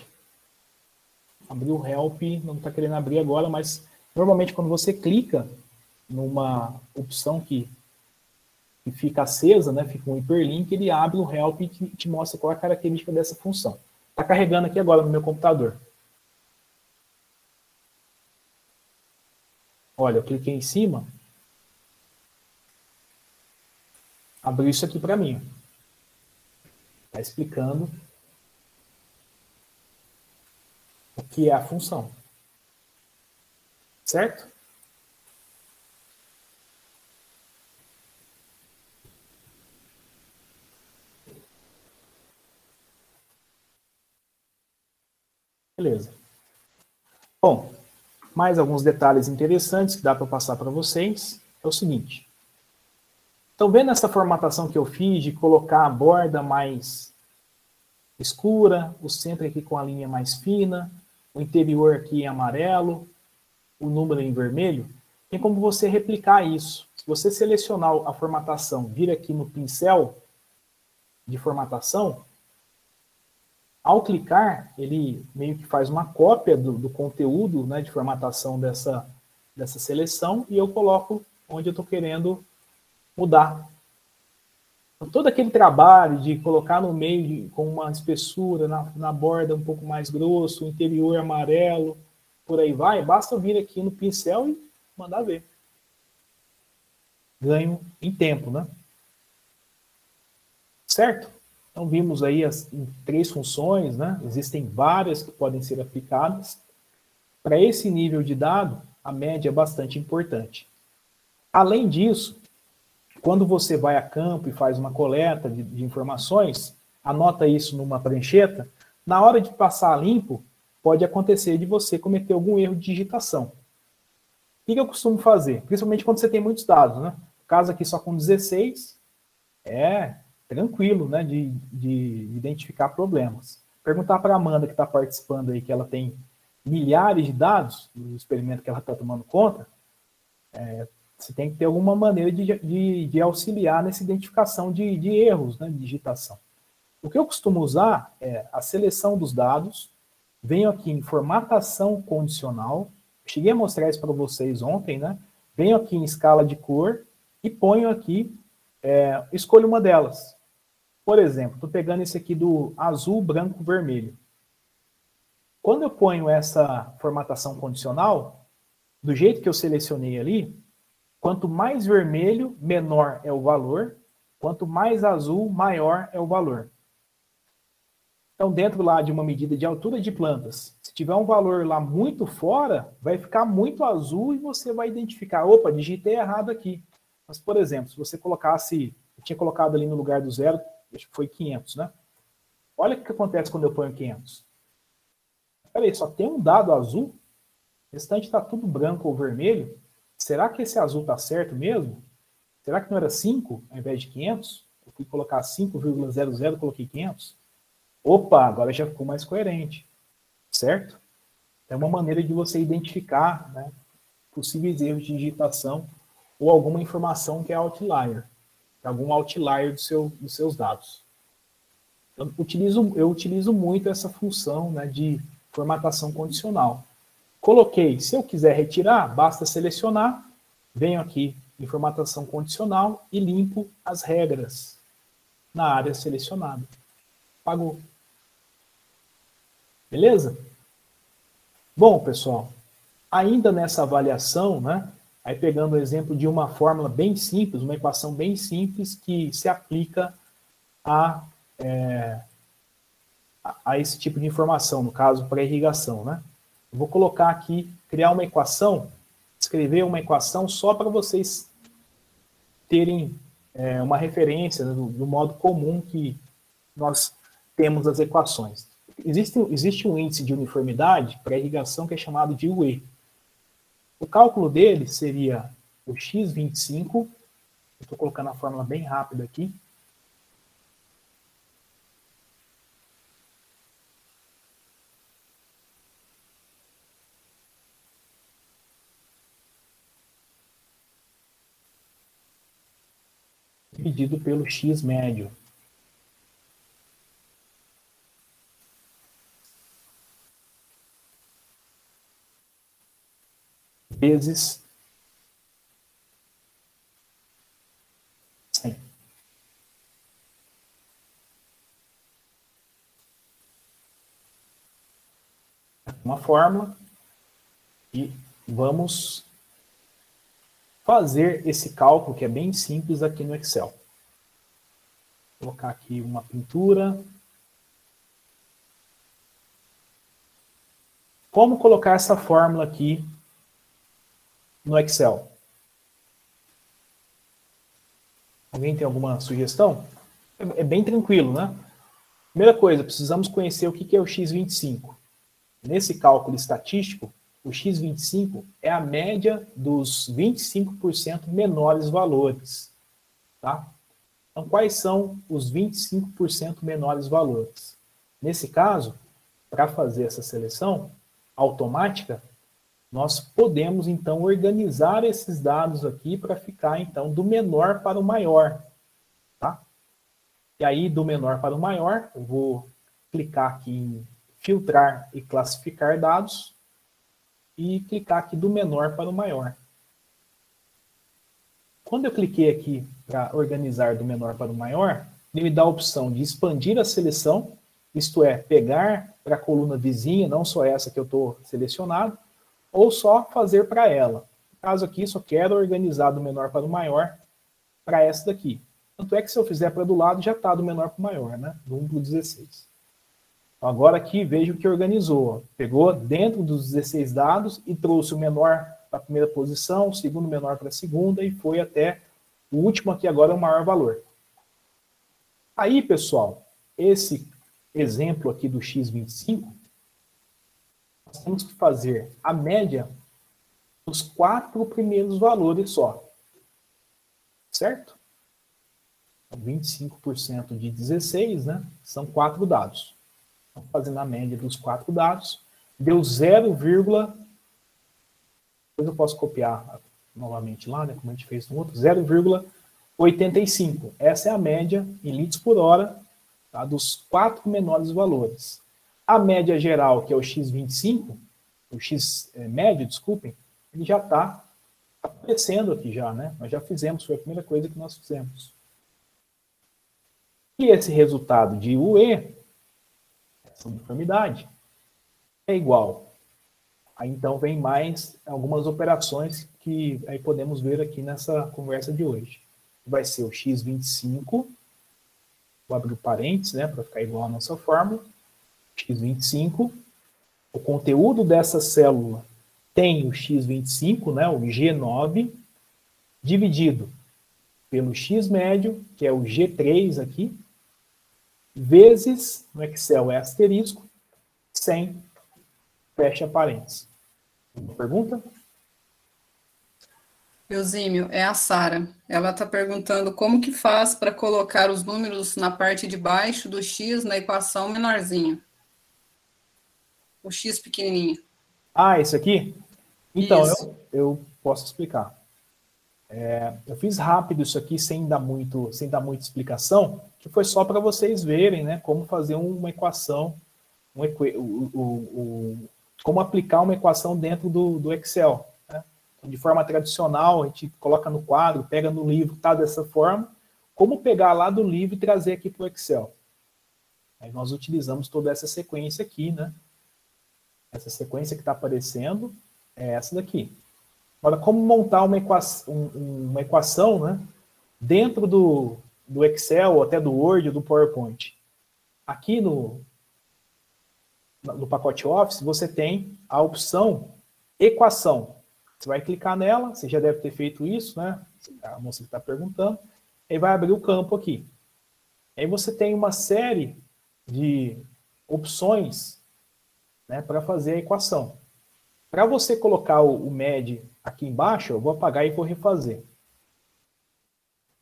Abrir o Help, não está querendo abrir agora, mas normalmente quando você clica numa opção que fica acesa, né, fica um hiperlink, ele abre o Help e te mostra qual é a característica dessa função. Está carregando aqui agora no meu computador. Olha, eu cliquei em cima. Abriu isso aqui para mim. Está explicando o que é a função. Certo? Beleza. Bom, mais alguns detalhes interessantes que dá para passar para vocês. É o seguinte. Estão vendo essa formatação que eu fiz de colocar a borda mais escura, o centro aqui com a linha mais fina, o interior aqui em amarelo, o número em vermelho? Tem como você replicar isso. Se você selecionar a formatação, vir aqui no pincel de formatação, Ao clicar, ele meio que faz uma cópia do conteúdo, né, de formatação dessa seleção, e eu coloco onde eu estou querendo mudar. Então, todo aquele trabalho de colocar no meio com uma espessura, na borda um pouco mais grosso, o interior amarelo, por aí vai, basta eu vir aqui no pincel e mandar ver. Ganho em tempo, né? Certo? Então, vimos aí as 3 funções, né? Existem várias que podem ser aplicadas. Para esse nível de dado, a média é bastante importante. Além disso, quando você vai a campo e faz uma coleta de informações, anota isso numa prancheta, na hora de passar a limpo, pode acontecer de você cometer algum erro de digitação. O que eu costumo fazer? Principalmente quando você tem muitos dados, né? No caso aqui só com 16, é tranquilo, né, de identificar problemas. Perguntar para a Amanda, que está participando aí, que ela tem milhares de dados do experimento que ela está tomando conta, você tem que ter alguma maneira de auxiliar nessa identificação de erros, né, de digitação. O que eu costumo usar é a seleção dos dados, venho aqui em formatação condicional, cheguei a mostrar isso para vocês ontem, né? Venho aqui em escala de cor e ponho aqui, escolho uma delas. Por exemplo, estou pegando esse aqui do azul, branco, vermelho. Quando eu ponho essa formatação condicional, do jeito que eu selecionei ali, quanto mais vermelho, menor é o valor, quanto mais azul, maior é o valor. Então, dentro lá de uma medida de altura de plantas, se tiver um valor lá muito fora, vai ficar muito azul e você vai identificar, opa, digitei errado aqui. Mas, por exemplo, se você colocasse, eu tinha colocado ali no lugar do zero, acho que foi 500, né? Olha o que acontece quando eu ponho 500. Peraí, só tem um dado azul? O restante está tudo branco ou vermelho? Será que esse azul está certo mesmo? Será que não era 5 ao invés de 500? Eu fui colocar 5,00, coloquei 500. Opa, agora já ficou mais coerente. Certo? É uma maneira de você identificar, né, possíveis erros de digitação ou alguma informação que é outlier. Algum outlier dos seus dados. Eu utilizo muito essa função, né, de formatação condicional. Coloquei, se eu quiser retirar, basta selecionar, venho aqui em formatação condicional e limpo as regras na área selecionada. Apagou. Beleza? Bom, pessoal, ainda nessa avaliação, né, aí pegando o exemplo de uma fórmula bem simples, uma equação bem simples que se aplica a esse tipo de informação, no caso, para irrigação, né? Eu vou colocar aqui, criar uma equação, escrever uma equação só para vocês terem uma referência, né, do modo comum que nós temos as equações. Existe um índice de uniformidade para irrigação que é chamado de UE. O cálculo dele seria o x25, eu estou colocando a fórmula bem rápida aqui, dividido pelo x médio. Vezes 100. Uma fórmula e vamos fazer esse cálculo que é bem simples aqui no Excel. Vou colocar aqui uma pintura. Como colocar essa fórmula aqui no Excel? Alguém tem alguma sugestão? É bem tranquilo, né? Primeira coisa, precisamos conhecer o que é o x25. Nesse cálculo estatístico, o x25 é a média dos 25% menores valores. Tá? Então, quais são os 25% menores valores? Nesse caso, para fazer essa seleção automática, nós podemos, então, organizar esses dados aqui para ficar, então, do menor para o maior. Tá? E aí, do menor para o maior, eu vou clicar aqui em filtrar e classificar dados e clicar aqui do menor para o maior. Quando eu cliquei aqui para organizar do menor para o maior, ele me dá a opção de expandir a seleção, isto é, pegar para a coluna vizinha, não só essa que eu estou selecionado, ou só fazer para ela. No caso aqui, só quero organizar do menor para o maior para essa daqui. Tanto é que se eu fizer para do lado, já está do menor para o maior, né? Do 1 para o 16. Então, agora aqui, vejo que organizou. Ó. Pegou dentro dos 16 dados e trouxe o menor para a primeira posição, o segundo menor para a segunda e foi até o último aqui agora é o maior valor. Aí, pessoal, esse exemplo aqui do x25, nós temos que fazer a média dos 4 primeiros valores só. Certo? 25% de 16, né? São 4 dados. Então, fazendo a média dos 4 dados, deu 0, depois eu posso copiar novamente lá, né? Como a gente fez no outro, 0,85. Essa é a média em litros por hora, tá? Dos 4 menores valores. A média geral, que é o x25, o x médio, desculpem, ele já está aparecendo aqui já, né? Nós já fizemos, foi a primeira coisa que nós fizemos. E esse resultado de UE, essa uniformidade, é igual. Aí então vem mais algumas operações que aí podemos ver aqui nessa conversa de hoje. Vai ser o x25, vou abrir o parênteses, né, para ficar igual à nossa fórmula, x25, o conteúdo dessa célula tem o x25, né, o G9, dividido pelo x médio, que é o G3 aqui, vezes, no Excel é asterisco, 100, fecha parênteses. Uma pergunta? Eusímio, é a Sara. Ela está perguntando como que faz para colocar os números na parte de baixo do x na equação menorzinho. O x pequenininho. Ah, isso aqui? Então, Isso. eu posso explicar. Eu fiz rápido isso aqui sem dar muita explicação, que foi só para vocês verem, né, como fazer uma equação, como aplicar uma equação dentro do Excel. Né? De forma tradicional, a gente coloca no quadro, pega no livro, tá dessa forma, como pegar lá do livro e trazer aqui para o Excel. Aí nós utilizamos toda essa sequência aqui, né? Essa sequência que está aparecendo é essa daqui. Agora, como montar uma equação, né, dentro do Excel, ou até do Word, ou do PowerPoint? Aqui no pacote Office, você tem a opção Equação. Você vai clicar nela, você já deve ter feito isso, né? A moça que está perguntando. Aí vai abrir o campo aqui. Aí você tem uma série de opções, né, para fazer a equação. Para você colocar o MED aqui embaixo, eu vou apagar e vou refazer.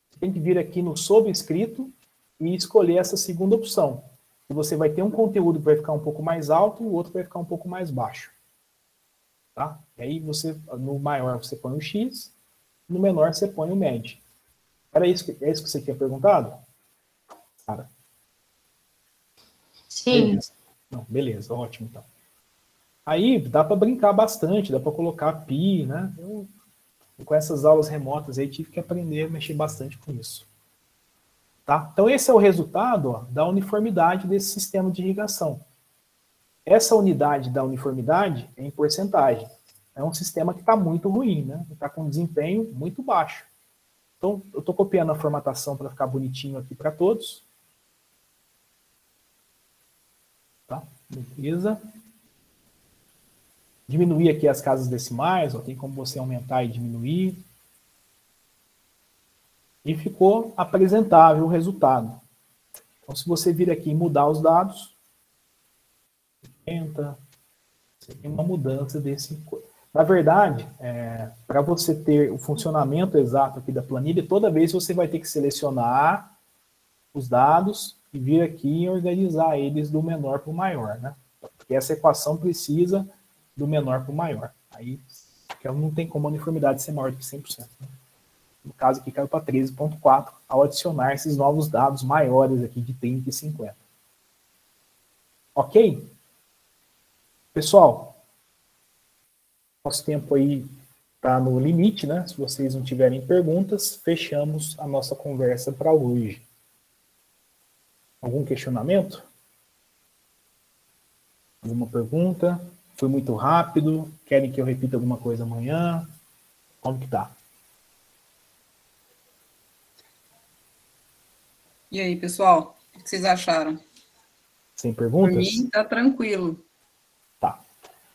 Você tem que vir aqui no sobrescrito e escolher essa segunda opção. E você vai ter um conteúdo que vai ficar um pouco mais alto e o outro vai ficar um pouco mais baixo. Tá? E aí você, no maior você põe o X, no menor você põe o MED. É isso que você tinha perguntado? Sara? Sim. Beleza. Não, beleza, ótimo então. Aí dá para brincar bastante, dá para colocar pi, né? Eu, com essas aulas remotas aí, tive que aprender a mexer bastante com isso. Tá? Então esse é o resultado, ó, da uniformidade desse sistema de irrigação. Essa unidade da uniformidade é em porcentagem. É um sistema que está muito ruim, né? Está com desempenho muito baixo. Então, eu estou copiando a formatação para ficar bonitinho aqui para todos. Tá? Beleza. Diminuir aqui as casas decimais, ó, tem como você aumentar e diminuir. E ficou apresentável o resultado. Então, se você vir aqui e mudar os dados, você tem uma mudança desse. Na verdade, para você ter o funcionamento exato aqui da planilha, toda vez você vai ter que selecionar os dados e vir aqui e organizar eles do menor para o maior, né? Porque essa equação precisa do menor para o maior. Aí não tem como a uniformidade ser maior do que 100%. Né? No caso aqui caiu para 13,4 ao adicionar esses novos dados maiores aqui de 30 e 50. Ok? Pessoal, nosso tempo aí está no limite, né? Se vocês não tiverem perguntas, fechamos a nossa conversa para hoje. Algum questionamento? Alguma pergunta? Foi muito rápido? Querem que eu repita alguma coisa amanhã? Como que tá? E aí, pessoal? O que vocês acharam? Sem perguntas? Por mim, tá tranquilo. Tá.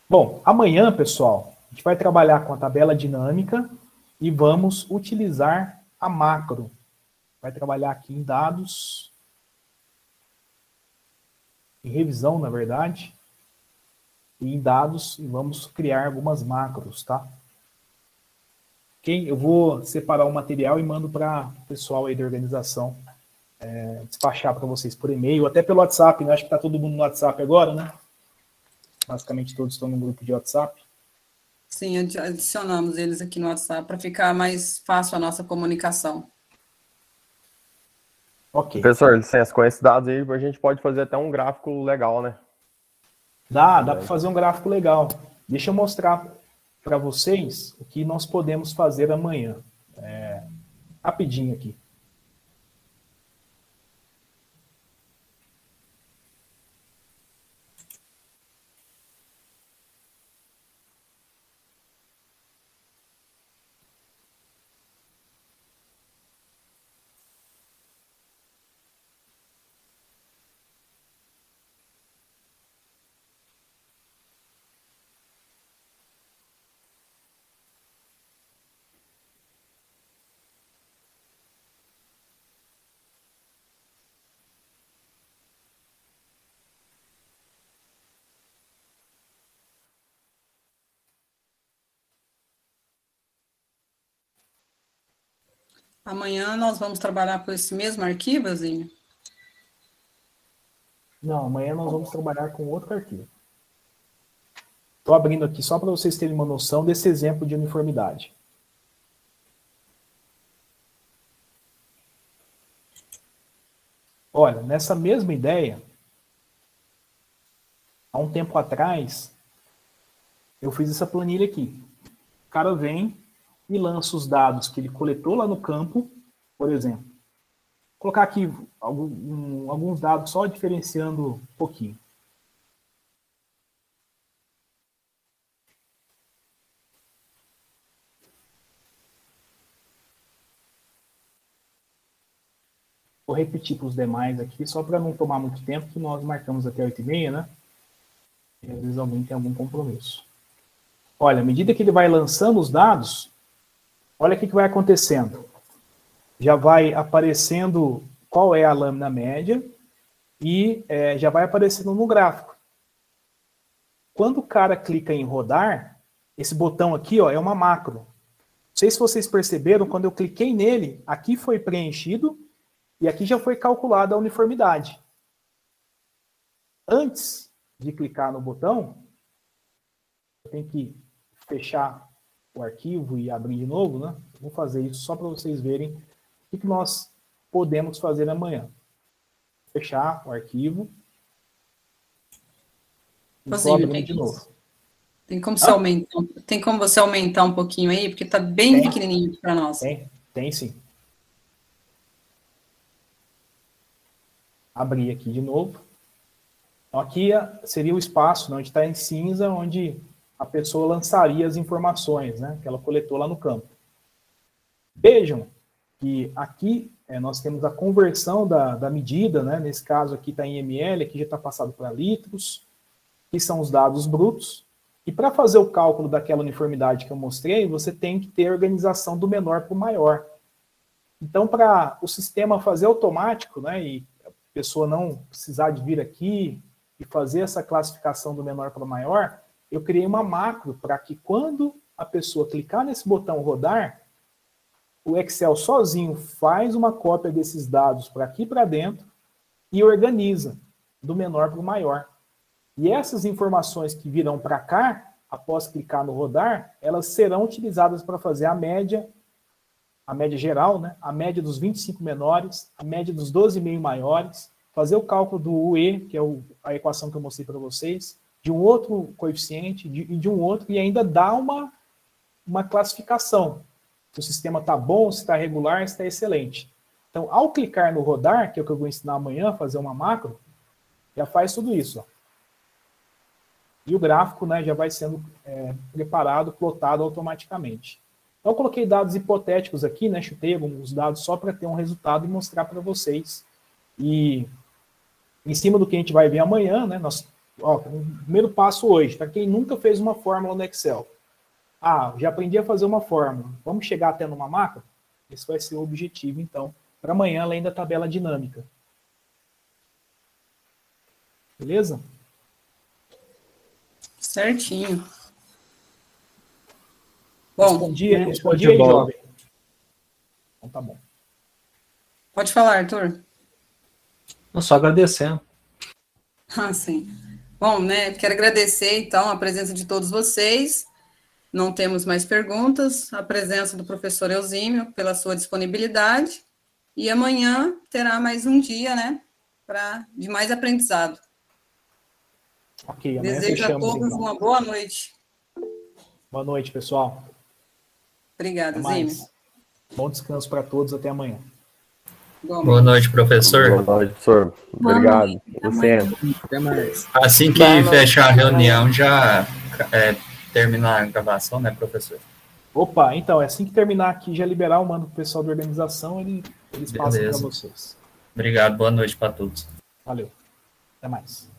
Bom, amanhã, pessoal, a gente vai trabalhar com a tabela dinâmica e vamos utilizar a macro. Vai trabalhar aqui em dados, em revisão, na verdade, e em dados, e vamos criar algumas macros, tá? Ok? Eu vou separar o material e mando para o pessoal aí da organização despachar para vocês por e-mail, até pelo WhatsApp, né? Acho que está todo mundo no WhatsApp agora, né? Basicamente todos estão no grupo de WhatsApp. Sim, adicionamos eles aqui no WhatsApp para ficar mais fácil a nossa comunicação. Ok. Professor, licença, com esses dados aí a gente pode fazer até um gráfico legal, né? Dá para fazer um gráfico legal. Deixa eu mostrar para vocês o que nós podemos fazer amanhã. Rapidinho aqui. Amanhã nós vamos trabalhar com esse mesmo arquivo, Zinho? Não, amanhã nós vamos trabalhar com outro arquivo. Estou abrindo aqui só para vocês terem uma noção desse exemplo de uniformidade. Olha, nessa mesma ideia, há um tempo atrás, eu fiz essa planilha aqui. O cara vem e lança os dados que ele coletou lá no campo, por exemplo. Vou colocar aqui alguns dados só diferenciando um pouquinho. Vou repetir para os demais aqui, só para não tomar muito tempo, que nós marcamos até 8h30, né? E às vezes alguém tem algum compromisso. Olha, à medida que ele vai lançando os dados, olha o que vai acontecendo. Já vai aparecendo qual é a lâmina média e já vai aparecendo no gráfico. Quando o cara clica em rodar, esse botão aqui ó, é uma macro. Não sei se vocês perceberam, quando eu cliquei nele, aqui foi preenchido e aqui já foi calculada a uniformidade. Antes de clicar no botão, eu tenho que fechar o arquivo e abrir de novo, né? Vou fazer isso só para vocês verem o que nós podemos fazer amanhã. Fechar o arquivo. Estou abrindo de novo. Tem como você aumentar um pouquinho aí? Porque está bem pequenininho para nós. Tem sim. Abrir aqui de novo. Então, aqui seria o espaço, né, onde está em cinza, onde a pessoa lançaria as informações, né, que ela coletou lá no campo. Vejam que aqui nós temos a conversão da medida, né, nesse caso aqui está em ml, aqui já está passado para litros, que são os dados brutos, e para fazer o cálculo daquela uniformidade que eu mostrei, você tem que ter a organização do menor para o maior. Então, para o sistema fazer automático, né, e a pessoa não precisar de vir aqui e fazer essa classificação do menor para o maior, eu criei uma macro para que quando a pessoa clicar nesse botão rodar, o Excel sozinho faz uma cópia desses dados para aqui para dentro e organiza do menor para o maior. E essas informações que virão para cá, após clicar no rodar, elas serão utilizadas para fazer a média geral, né? A média dos 25 menores, a média dos 12,5 maiores, fazer o cálculo do UE, que é a equação que eu mostrei para vocês, de um outro coeficiente e de um outro, e ainda dar uma classificação. Se o sistema está bom, se está regular, se está excelente. Então, ao clicar no rodar, que é o que eu vou ensinar amanhã, fazer uma macro, já faz tudo isso. Ó. E o gráfico, né, já vai sendo preparado, plotado automaticamente. Então, eu coloquei dados hipotéticos aqui, né, chutei alguns dados só para ter um resultado e mostrar para vocês. E em cima do que a gente vai ver amanhã, né, o primeiro passo hoje, para quem nunca fez uma fórmula no Excel. Já aprendi a fazer uma fórmula. Vamos chegar até numa macro? Esse vai ser o objetivo, então, para amanhã, além da tabela dinâmica. Beleza? Certinho. Bom, respondi aí, jovem. Então tá bom. Pode falar, Arthur. Só agradecendo. Sim. Bom, né, quero agradecer, então, a presença de todos vocês. Não temos mais perguntas. A presença do professor Eusímio, pela sua disponibilidade. E amanhã terá mais um dia, né, de mais aprendizado. Ok, desejo a todos então uma boa noite. Boa noite, pessoal. Obrigada, Eusímio. Bom descanso para todos. Até amanhã. Boa noite, professor. Boa noite, professor. Obrigado. Até mais. Assim que fechar a reunião, já terminar a gravação, né, professor? Opa, então, assim que terminar aqui, já liberar, eu mando para o pessoal da organização, eles passam para vocês. Obrigado, boa noite para todos. Valeu. Até mais.